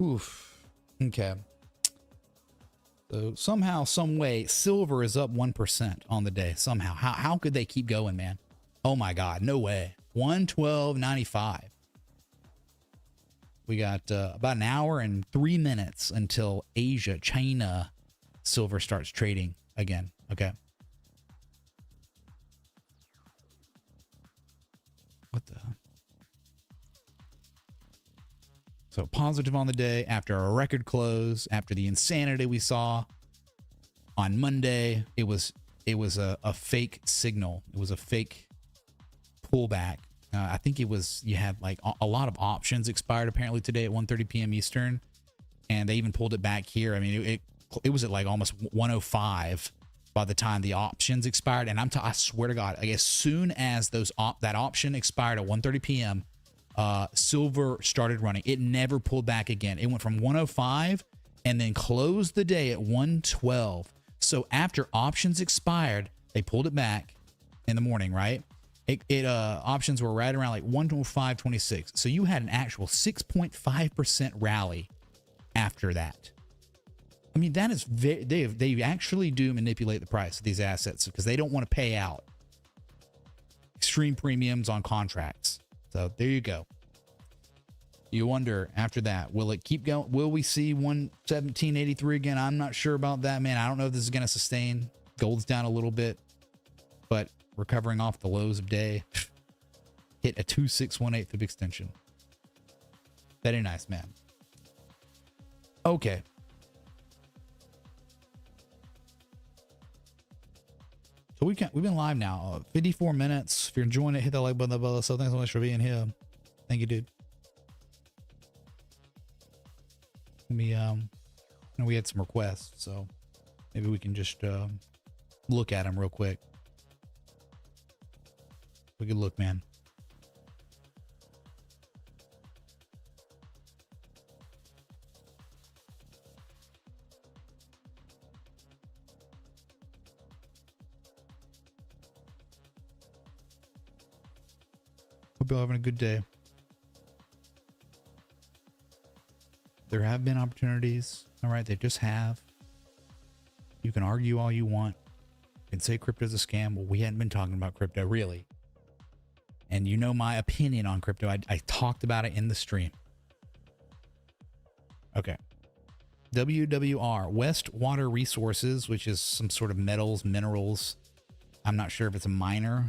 Oof. Okay. So somehow, some way, silver is up 1% on the day. Somehow. How could they keep going, man? Oh my God, no way. 112.95. We got about an hour and 3 minutes until Asia, China, silver starts trading again. Okay. What the? So positive on the day after a record close, after the insanity we saw on Monday. It was a fake signal. It was a fake pullback. I think it was, you had like a lot of options expired apparently today at 1:30 p.m. Eastern, and they even pulled it back here. I mean, it was at like almost 105 by the time the options expired. And I swear to God, like, as soon as that option expired at 1:30 p.m., silver started running. It never pulled back again. It went from 105 and then closed the day at 112. So after options expired, they pulled it back in the morning, right? Options were right around like 105.26. So you had an actual 6.5% rally after that. I mean, that is they actually do manipulate the price of these assets because they don't want to pay out extreme premiums on contracts. So there you go. You wonder after that, will it keep going? Will we see 117.83 again? I'm not sure about that, man. I don't know if this is going to sustain. Gold's down a little bit, but recovering off the lows of day. Hit a 2618 fib extension. Very nice, man. Okay. So we've been live now 54 minutes. If you're enjoying it, hit that like button above. So thanks so much for being here. Thank you, dude. We had some requests, so maybe we can just look at them real quick. We can look, man. Hope you're having a good day. There have been opportunities, all right? They just have. You can argue all you want. You can say crypto's a scam. Well, we hadn't been talking about crypto, really. And you know my opinion on crypto. I talked about it in the stream. Okay. WWR, West Water Resources, which is some sort of metals, minerals. I'm not sure if it's a miner.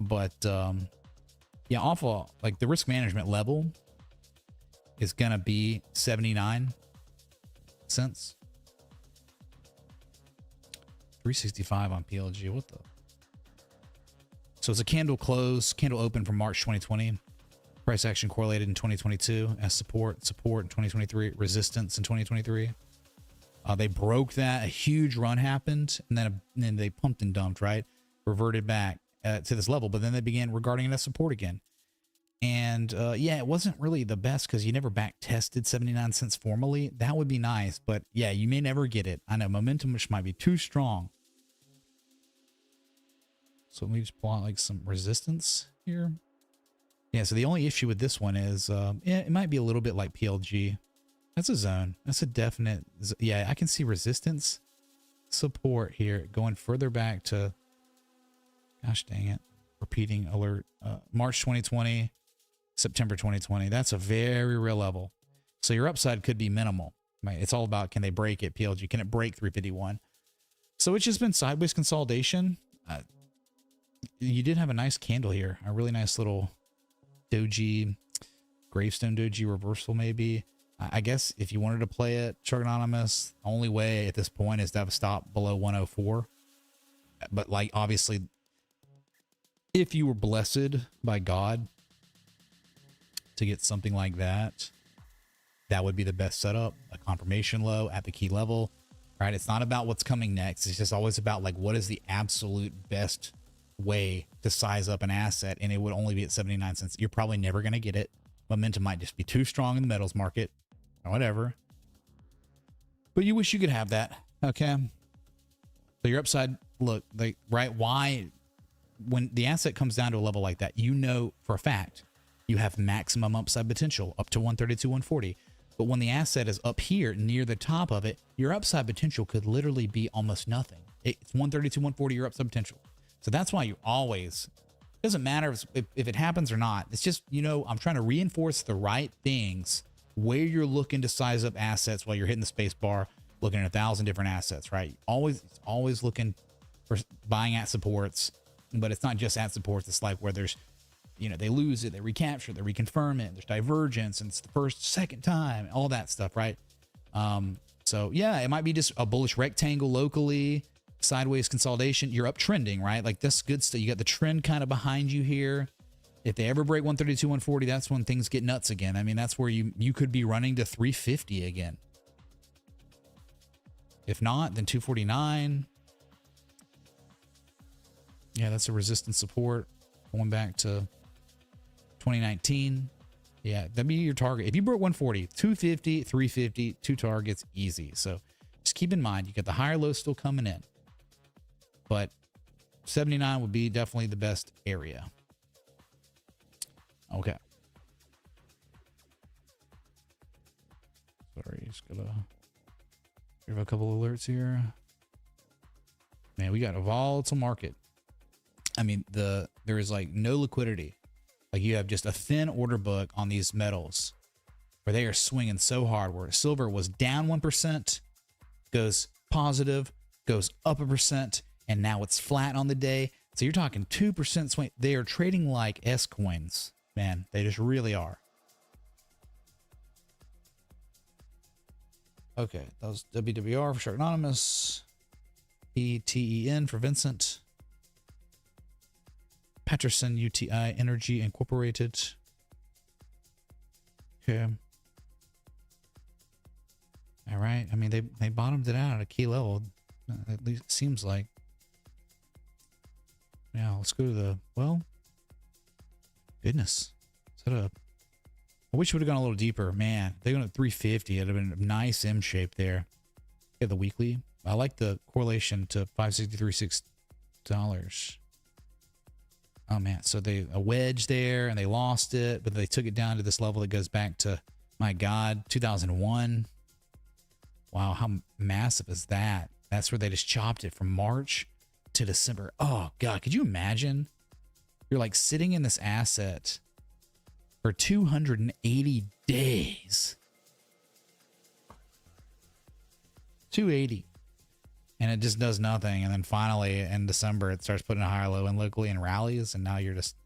But, yeah, awful. Like, the risk management level is going to be 79 cents. 365 on PLG. What the? So it's a candle close, candle open from March 2020. Price action correlated in 2022 as support in 2023, resistance in 2023. They broke that. A huge run happened, and then they pumped and dumped, right? Reverted back to this level, but then they began regarding it as support again. And yeah, it wasn't really the best because you never back tested 79 cents formally. That would be nice, but yeah, you may never get it. I know momentum, which might be too strong. So let me just plot like some resistance here. Yeah, so the only issue with this one is, yeah, it might be a little bit like PLG. That's a zone. That's a definite, yeah, I can see resistance support here going further back to, gosh dang it, repeating alert, March 2020, September 2020. That's a very real level. So your upside could be minimal, right? It's all about, can they break it, PLG? Can it break 351? So it's just been sideways consolidation. You did have a nice candle here, a really nice little doji, gravestone doji reversal maybe. I guess if you wanted to play it, Chart Anonymous, only way at this point is to have a stop below 104. But like, obviously, if you were blessed by God to get something like that, that would be the best setup, a confirmation low at the key level, right? It's not about what's coming next. It's just always about like, what is the absolute best way to size up an asset, and it would only be at 79 cents. You're probably never going to get it. Momentum might just be too strong in the metals market or whatever, but you wish you could have that. Okay, so your upside, look, like, right, why when the asset comes down to a level like that, you know for a fact you have maximum upside potential up to 132, 140. But when the asset is up here near the top of it, your upside potential could literally be almost nothing. It's 132, 140, your upside potential. So that's why you always, doesn't matter if it happens or not. It's just, you know, I'm trying to reinforce the right things where you're looking to size up assets while you're hitting the space bar, looking at 1,000 different assets, right? Always looking for buying at supports, but it's not just at supports. It's like where there's, you know, they lose it, they recapture, they reconfirm it, there's divergence, and it's the first, second time, all that stuff, right? So yeah, it might be just a bullish rectangle locally, sideways consolidation. You're uptrending, right? Like, that's good stuff. You got the trend kind of behind you here. If they ever break 132, 140, that's when things get nuts again. I mean, that's where you could be running to 350 again. If not, then 249. Yeah, that's a resistance support going back to 2019. Yeah, that'd be your target. If you broke 140, 250, 350, two targets, easy. So just keep in mind, you got the higher low still coming in, but 79 would be definitely the best area. Okay. Sorry, just gotta give a couple alerts here. Man, we got a volatile market. I mean, there is like no liquidity. Like, you have just a thin order book on these metals where they are swinging so hard, where silver was down 1%, goes positive, goes up 1%, and now it's flat on the day. So you're talking 2% swing. They are trading like S coins, man. They just really are. Okay, that was WWR for Shark Anonymous, ETEN for Vincent, Patterson UTI Energy Incorporated. Okay. All right. I mean, they bottomed it out at a key level. At least it seems like. Now let's go to the, well, goodness. Set up. I wish it would have gone a little deeper. Man, they went at 350. It'd have been a nice M shape there. Yeah, the weekly. I like the correlation to $563.6. Oh man, so they a wedge there and they lost it, but they took it down to this level that goes back to, my God, 2001. Wow, how massive is that? That's where they just chopped it from March to December. Oh God, could you imagine? You're like sitting in this asset for 280 days. 280. And it just does nothing. And then finally in December, it starts putting a higher low in locally and rallies. And now you're just,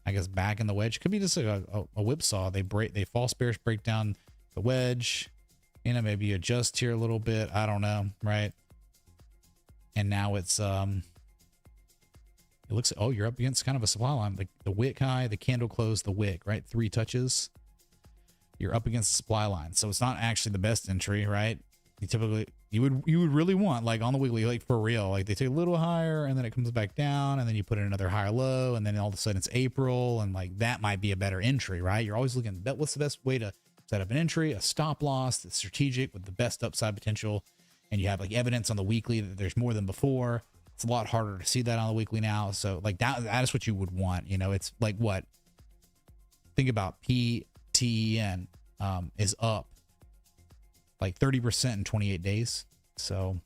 I guess, back in the wedge. Could be just a whipsaw. They false bearish break down the wedge. You know, maybe you adjust here a little bit. I don't know. Right. And now it's, it looks, oh, you're up against kind of a supply line. The wick high, the candle close, the wick, right? 3 touches. You're up against the supply line. So it's not actually the best entry, right? You typically, you would really want, like on the weekly, like for real, like they take a little higher and then it comes back down and then you put in another higher low and then all of a sudden it's April and like that might be a better entry, right? You're always looking at what's the best way to set up an entry, a stop loss that's strategic with the best upside potential. And you have like evidence on the weekly that there's more than before. It's a lot harder to see that on the weekly now. So like that is what you would want. You know, it's like what? Think about PTEN is up like 30% in 28 days. So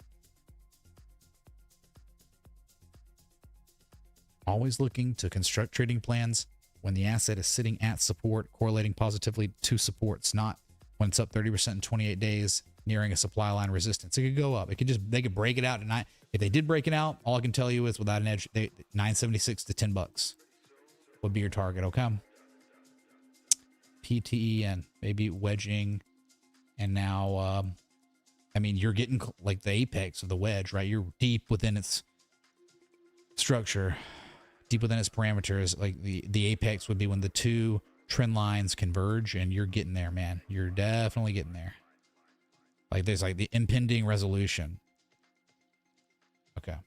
always looking to construct trading plans when the asset is sitting at support, correlating positively to supports, not when it's up 30% in 28 days, nearing a supply line resistance. It could go up. It could just, they could break it out tonight. If they did break it out, all I can tell you is without an edge, 976 to $10 would be your target. Okay. PTEN, maybe wedging. And now, I mean, you're getting like the apex of the wedge, right? You're deep within its structure, deep within its parameters. Like the apex would be when the two trend lines converge and you're getting there, man. You're definitely getting there. Like there's like the impending resolution. Okay.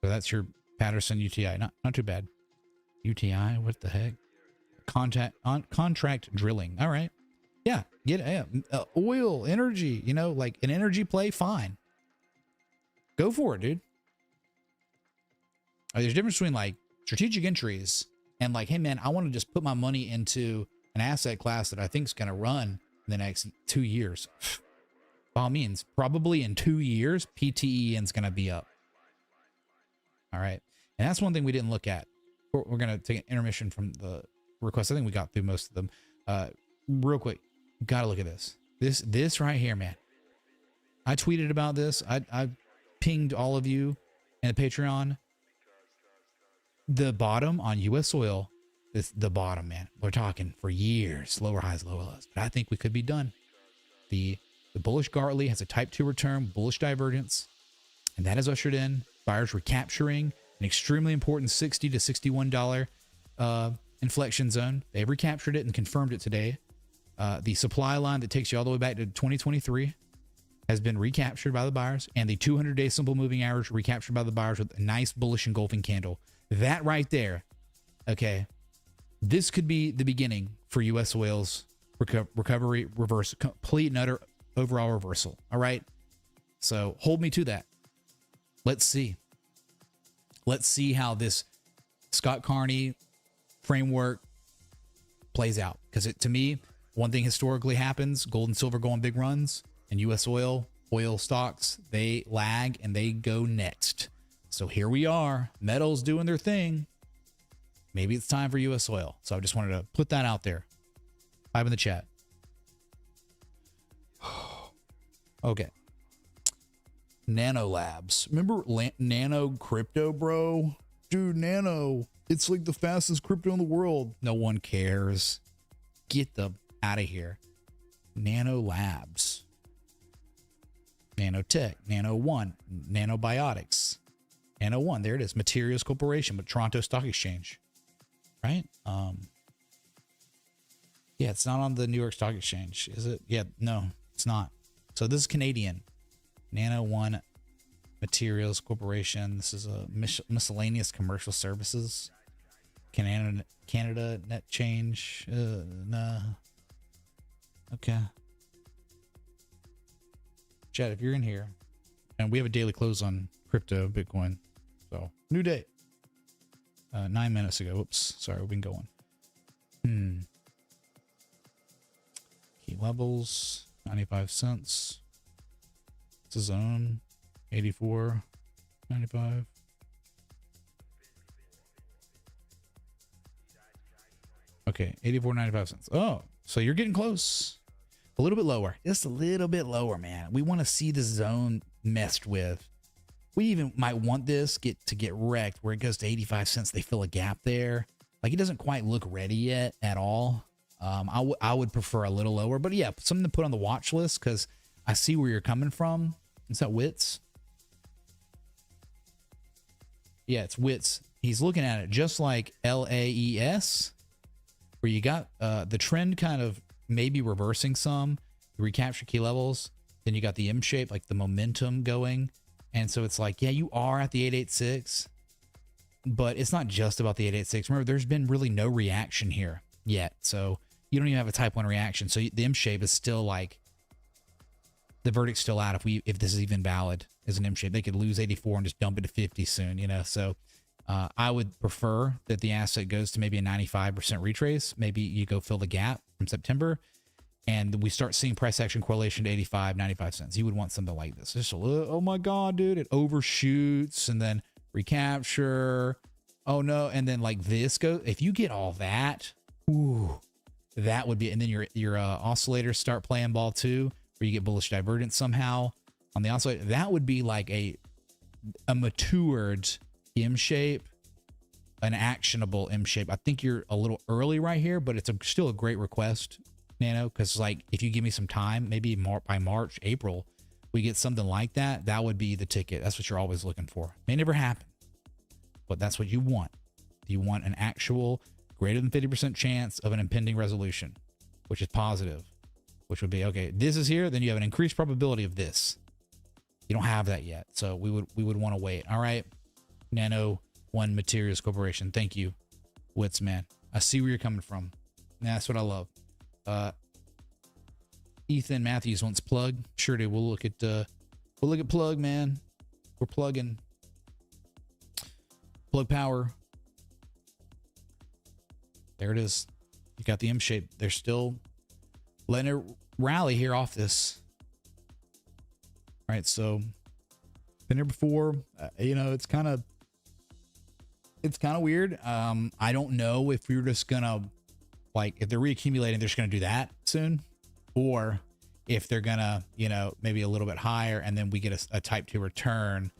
So that's your Patterson UTI. Not too bad. UTI, what the heck? Contract drilling. All right. Yeah. Get oil, energy, you know, like an energy play. Fine. Go for it, dude. There's a difference between like strategic entries and like, hey man, I want to just put my money into an asset class that I think is going to run in the next 2 years. By all means, probably in 2 years, PTEN is going to be up. All right. And that's one thing we didn't look at. We're going to take an intermission from the requests. I think we got through most of them. Real quick. Got to look at this. This right here, man. I tweeted about this. I pinged all of you in the Patreon. The bottom on U.S. oil, the bottom, man. We're talking for years. Lower highs, lower lows. But I think we could be done. The bullish Gartley has a type 2 return, bullish divergence, and that has ushered in buyers recapturing an extremely important $60 to $61 inflection zone. They've recaptured it and confirmed it today. The supply line that takes you all the way back to 2023 has been recaptured by the buyers, and the 200-day simple moving average recaptured by the buyers with a nice bullish engulfing candle. That right there, okay, this could be the beginning for U.S. oil's recovery, reverse, complete and utter overall reversal. All right. So hold me to that. Let's see. Let's see how this Scott Carney framework plays out. Because to me, one thing historically happens, gold and silver go on big runs, and U.S. oil stocks, they lag and they go next. So here we are, metals doing their thing. Maybe it's time for U.S. oil. So I just wanted to put that out there. Type in the chat. Okay. Nano Labs. Remember Nano Crypto, bro? Dude, Nano. It's like the fastest crypto in the world. No one cares. Get them out of here. Nano Labs. Nanotech. Nano One. Nanobiotics. Nano One. There it is. Materials Corporation, but Toronto Stock Exchange. Right? Yeah, it's not on the New York Stock Exchange, is it? Yeah, no, it's not. So this is Canadian. Nano One Materials Corporation. This is a miscellaneous commercial services. Canada Net Change. Nah. Okay. Chad, if you're in here, and we have a daily close on crypto, Bitcoin. So new day. 9 minutes ago. Oops. Sorry, we've been going. Key levels. 95 cents. It's a zone. 84.95. Okay, 84.95 cents. Oh, So you're getting close. A little bit lower. Just a little bit lower, man. We want to see the zone messed with. We even might want this to get wrecked where it goes to 85 cents. They fill a gap there. Like, it doesn't quite look ready yet at all. I would prefer a little lower, but yeah, something to put on the watch list because I see where you're coming from. Is that Wits? Yeah, it's Wits. He's looking at it just like LAES, where you got the trend kind of maybe reversing some, you recapture key levels, then you got the M shape, like the momentum going. And so it's like, yeah, you are at the 886, but it's not just about the 886. Remember, there's been really no reaction here yet. So you don't even have a type 1 reaction. So the M shape is still like, the verdict's still out if this is even valid as an M shape. They could lose 84 and just dump it to 50 soon, you know? So I would prefer that the asset goes to maybe a 95% retrace. Maybe you go fill the gap from September and we start seeing price action correlation to 85, 95 cents. You would want something like this. Just a little, oh my God, dude, it overshoots and then recapture. Oh no. And then like this goes, if you get all that, ooh, that would be, and then your oscillators start playing ball too, where you get bullish divergence somehow on the oscillator. That would be like a matured M shape, an actionable M shape. I think you're a little early right here, but it's still a great request, Nano, because like if you give me some time, maybe by March, April, we get something like that. That would be the ticket. That's what you're always looking for. May never happen, but that's what you want. You want an actual greater than 50% chance of an impending resolution, which is positive, which would be, okay, this is here, then you have an increased probability of this. You don't have that yet. So we would want to wait. All right. Nano One Materials Corporation. Thank you. Wits, man. I see where you're coming from. That's what I love. Ethan Matthews wants plug. Sure do. We'll look at plug, man. We're plugging. Plug power. There it is. You got the M shape. They're still letting it rally here off this. All right, so been here before. You know, it's kind of weird. I don't know if you're just gonna, like, if they're reaccumulating, they're just gonna do that soon, or if they're gonna, you know, maybe a little bit higher, and then we get a type 2 return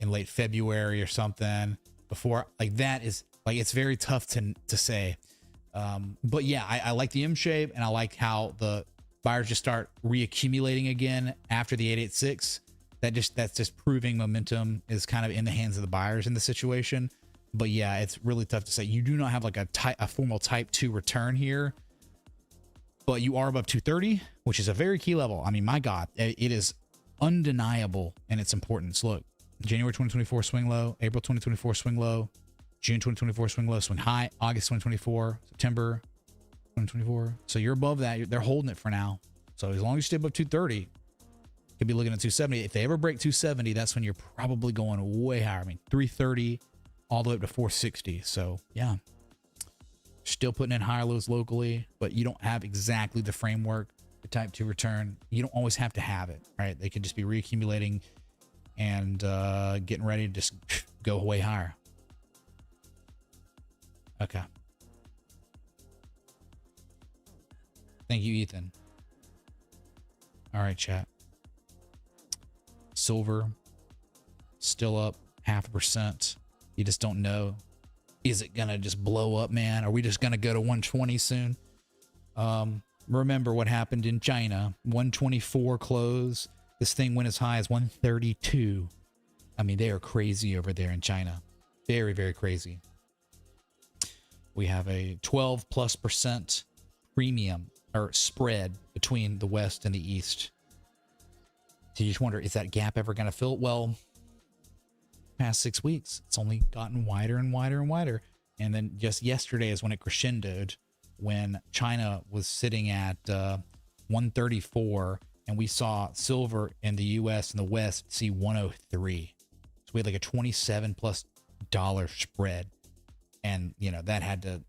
in late February or something before. Like, that is, like, it's very tough to say. But yeah, I like the M shape, and I like how the buyers just start reaccumulating again after the 886. That's just proving momentum is kind of in the hands of the buyers in the situation. But yeah, it's really tough to say. You do not have like a formal type 2 return here, but you are above 230, which is a very key level. I mean, my God, it is undeniable in its importance. Look, January 2024 swing low, April 2024 swing low, June 2024 swing low, swing high, August 2024, September 2024. So you're above that. They're holding it for now. So as long as you stay above 230, could be looking at 270. If they ever break 270, that's when you're probably going way higher. I mean, 330 all the way up to 460. So yeah, still putting in higher lows locally, but you don't have exactly the framework, the type 2 return. You don't always have to have it, right? They could just be reaccumulating and getting ready to just go way higher. Okay. Thank you, Ethan. All right, chat. Silver still up 0.5%. You just don't know. Is it gonna just blow up, man? Are we just gonna go to 120 soon? Remember what happened in China. 124 close. This thing went as high as 132. I mean, they are crazy over there in China. Very, very crazy. We have a 12+% premium or spread between the West and the East. So you just wonder, is that gap ever going to fill? Well, past 6 weeks, it's only gotten wider and wider and wider. And then just yesterday is when it crescendoed, when China was sitting at 134, and we saw silver in the US and the West see 103. So we had like a $27+ spread. And, you know, that had to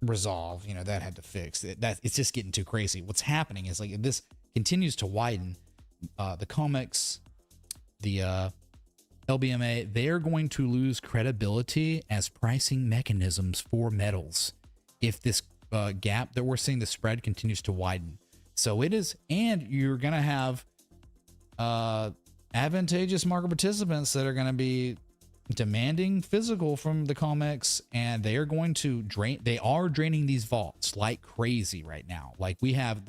resolve, you know, that had to fix it. It's just getting too crazy. What's happening is, like, if this continues to widen, the COMEX, the LBMA, they're going to lose credibility as pricing mechanisms for metals if this gap that we're seeing, the spread continues to widen. So it is, and you're going to have advantageous market participants that are going to be demanding physical from the COMEX, and they are going to draining these vaults like crazy right now. Like we have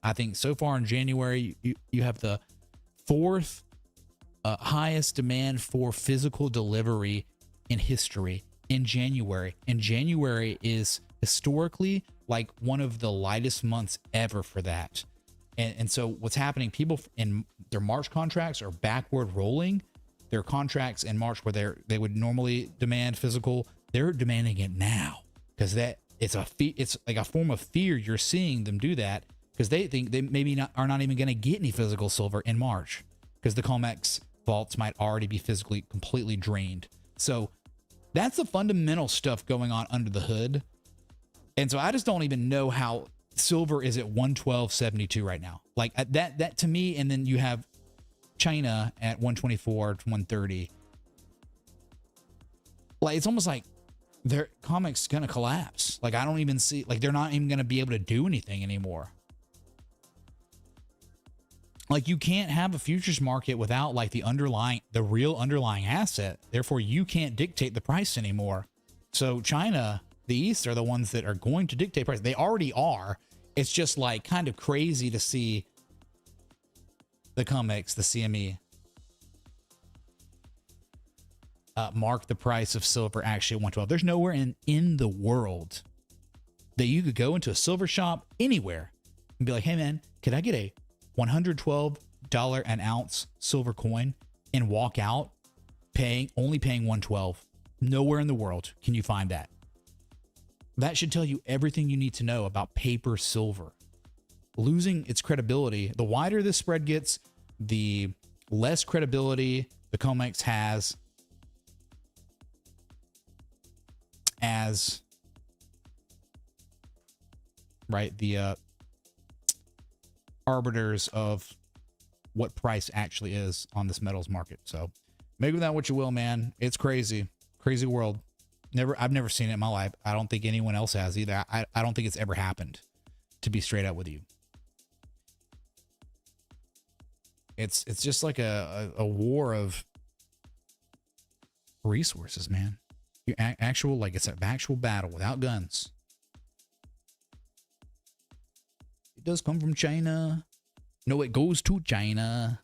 I think so far in January, you have the fourth highest demand for physical delivery in history in January. And January is historically like one of the lightest months ever for that. And so what's happening, people in their March contracts are backward rolling their contracts in March where they would normally demand physical. They're demanding it now because it's like a form of fear. You're seeing them do that because they think they maybe are not even going to get any physical silver in March because the COMEX vaults might already be physically completely drained. So that's the fundamental stuff going on under the hood. And so I just don't even know how silver is at 112.72 right now. Like that to me, and then you have China at 124 to 130. Like it's almost like their COMEX gonna collapse. Like I don't even see, like they're not even gonna be able to do anything anymore. Like you can't have a futures market without like the real underlying asset. Therefore, you can't dictate the price anymore. So China, the East, are the ones that are going to dictate price. They already are. It's just like kind of crazy to see the COMEX, the CME, mark the price of silver actually at 112. There's nowhere in the world that you could go into a silver shop anywhere and be like, hey man, could I get a $112 an ounce silver coin and walk out only paying 112? Nowhere in the world can you find that. That should tell you everything you need to know about paper silver. Losing its credibility. The wider this spread gets, the less credibility the COMEX has as the arbiters of what price actually is on this metals market. So make of that what you will, man. It's crazy world. I've never seen it in my life. I don't think anyone else has either. I don't think it's ever happened, to be straight up with you. It's just like a war of resources, man. It's an actual battle without guns. It does come from China. No, it goes to China.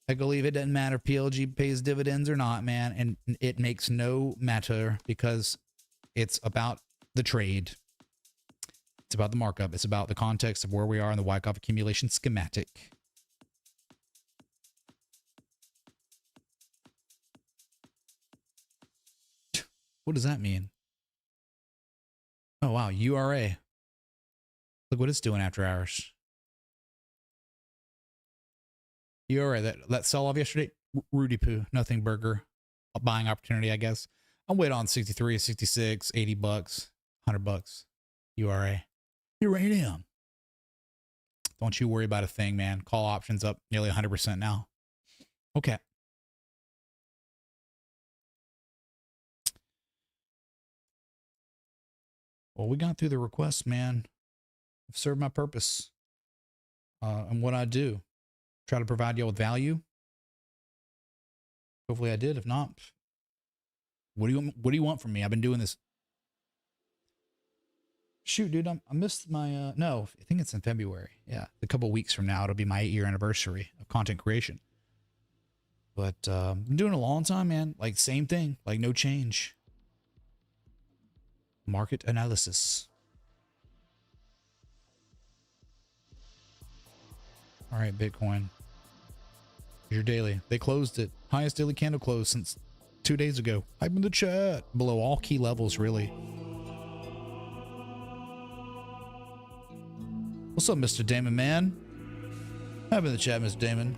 I believe it doesn't matter if PLG pays dividends or not, man. And it makes no matter because it's about the trade. It's about the markup. It's about the context of where we are in the Wyckoff accumulation schematic. What does that mean? Oh, wow. URA. Look what it's doing after hours. URA, that sell off yesterday, Rudy Poo, nothing burger. A buying opportunity, I guess. I'm waiting on 63, 66, 80 bucks, 100 bucks. URA. Uranium. Don't you worry about a thing, man. Call options up nearly 100% now. Okay. Well, we got through the requests, man. I've served my purpose. And what I do. Try to provide you with value. Hopefully I did. If not, what do you want from me? I've been doing this. Shoot, dude, I missed my no, I think it's in February. Yeah, a couple weeks from now it'll be my 8-year anniversary of content creation. But I've been doing it a long time, man. Like same thing, like no change. Market analysis. All right, Bitcoin. Here's your daily. They closed it. Highest daily candle close since 2 days ago. Hype in the chat. Below all key levels, really. What's up, Mr. Damon, man? Hype in the chat, Mr. Damon.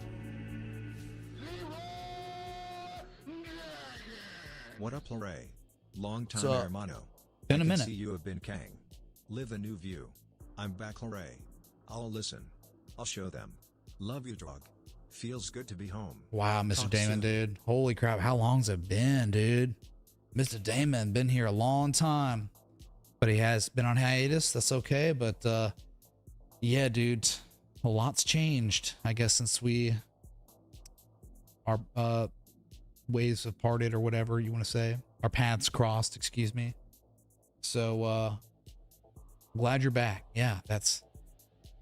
What up, Larray? Long time, hermano. Been a minute. See you have been Kang. Live a new view. I'm back, Larray. I'll listen. I'll show them. Love you, dog. Feels good to be home. Wow, Mr. Talk Damon, soon. dude. Holy crap. How long's it been, dude? Mr. Damon been here a long time. but he has been on hiatus. That's okay. But yeah, dude, a lot's changed, I guess, since our ways have parted, or whatever you want to say. Our paths crossed, excuse me. So glad you're back. Yeah,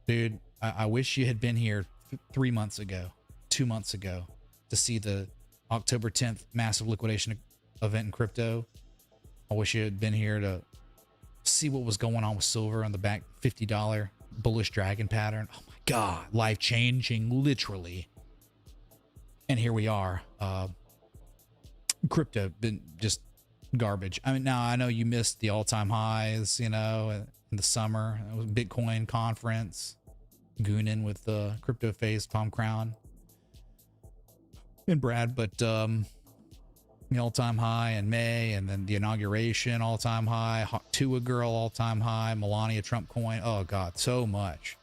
dude, I wish you had been here 3 months ago, 2 months ago, to see the October 10th massive liquidation event in crypto. I wish you had been here to see what was going on with silver on the back $50 bullish dragon pattern. Oh my God, life changing, literally. And here we are. Crypto been just garbage. I mean, now I know you missed the all-time highs, you know, in the summer. It was Bitcoin conference, gooning with the crypto face, Tom Crown and Brad, but the all-time high in May, and then the inauguration all-time high, Tua girl all-time high, Melania Trump coin. Oh God, so much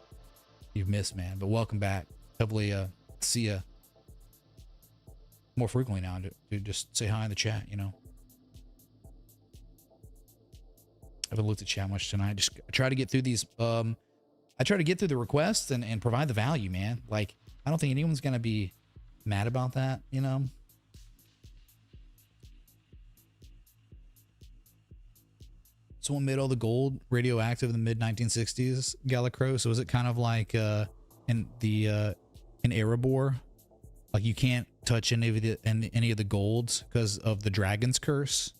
you've missed, man. But welcome back. Hopefully see you more frequently now, to just say hi in the chat, you know. I haven't looked at chat much tonight. Just try to get through these. I try to get through the requests and provide the value, man. Like, I don't think anyone's gonna be mad about that, you know. Someone made all the gold radioactive in the mid 1960s, Gallicro. So is it kind of like in Erebor, like you can't touch any of the golds because of the dragon's curse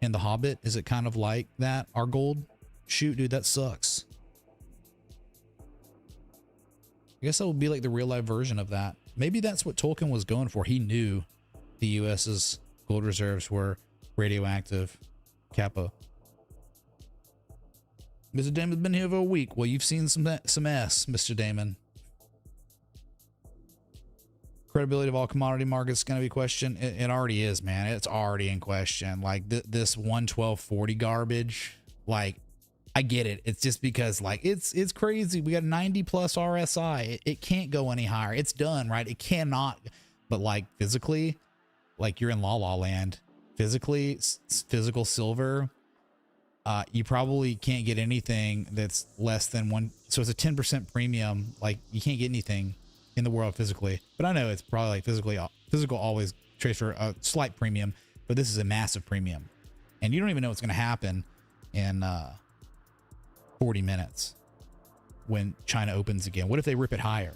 in the Hobbit? Is it kind of like that, our gold? Shoot, dude, that sucks. I guess that would be like the real life version of that. Maybe that's what Tolkien was going for. He knew the US's gold reserves were radioactive. Kappa. Mr. Damon's been here for a week. Well, you've seen some ass, Mr. Damon. Credibility of all commodity markets is going to be questioned. It already is, man. It's already in question. Like this 112.40 garbage. Like, I get it. It's just because, like, it's crazy. We got 90 plus RSI. It can't go any higher. It's done, right? It cannot. But like physically, like you're in La La Land. Physically, physical silver. You probably can't get anything that's less than one. So it's a 10% premium. Like, you can't get anything in the world physically, but I know it's probably like physical always trades for a slight premium, but this is a massive premium, and you don't even know what's going to happen in 40 minutes when China opens again. What if they rip it higher?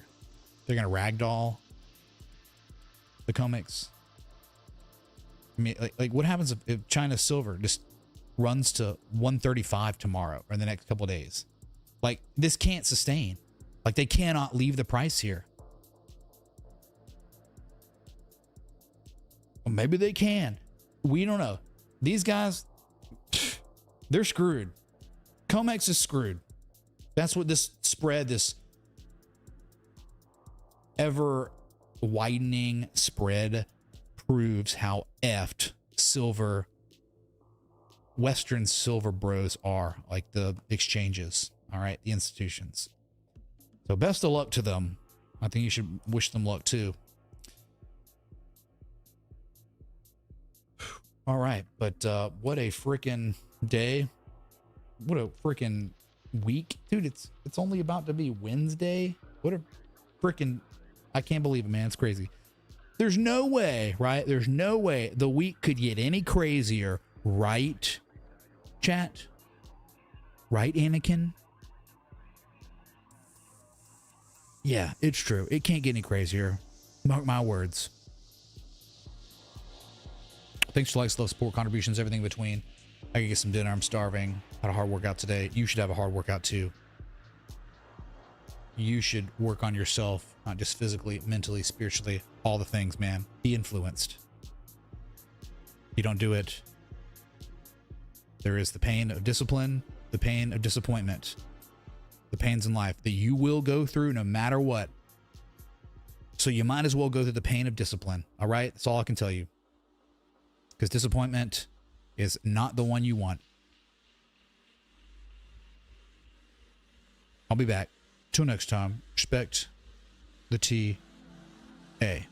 They're going to ragdoll the comics. I mean, like what happens if China's silver just runs to 135 tomorrow or in the next couple of days? Like, this can't sustain. Like, they cannot leave the price here. Well, maybe they can. We don't know. These guys, they're screwed. COMEX is screwed. That's what this spread, this ever widening spread, proves how effed silver, Western silver bros are, like the exchanges. All right, the institutions. So best of luck to them. I think you should wish them luck too. All right, but what a freaking day. What a freaking week. Dude, it's only about to be Wednesday. What a freaking, I can't believe it, man. It's crazy. There's no way, right? There's no way the week could get any crazier, right, chat? Right, Anakin? Yeah, it's true. It can't get any crazier. Mark my words. Thanks for likes, love, support, contributions, everything in between. I can get some dinner. I'm starving. Had a hard workout today. You should have a hard workout too. You should work on yourself, not just physically, mentally, spiritually, all the things, man. Be influenced. You don't do it. There is the pain of discipline, the pain of disappointment, the pains in life that you will go through no matter what. So you might as well go through the pain of discipline. All right. That's all I can tell you. Because disappointment is not the one you want. I'll be back. Till next time. Respect the TA.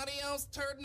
Adios, turd.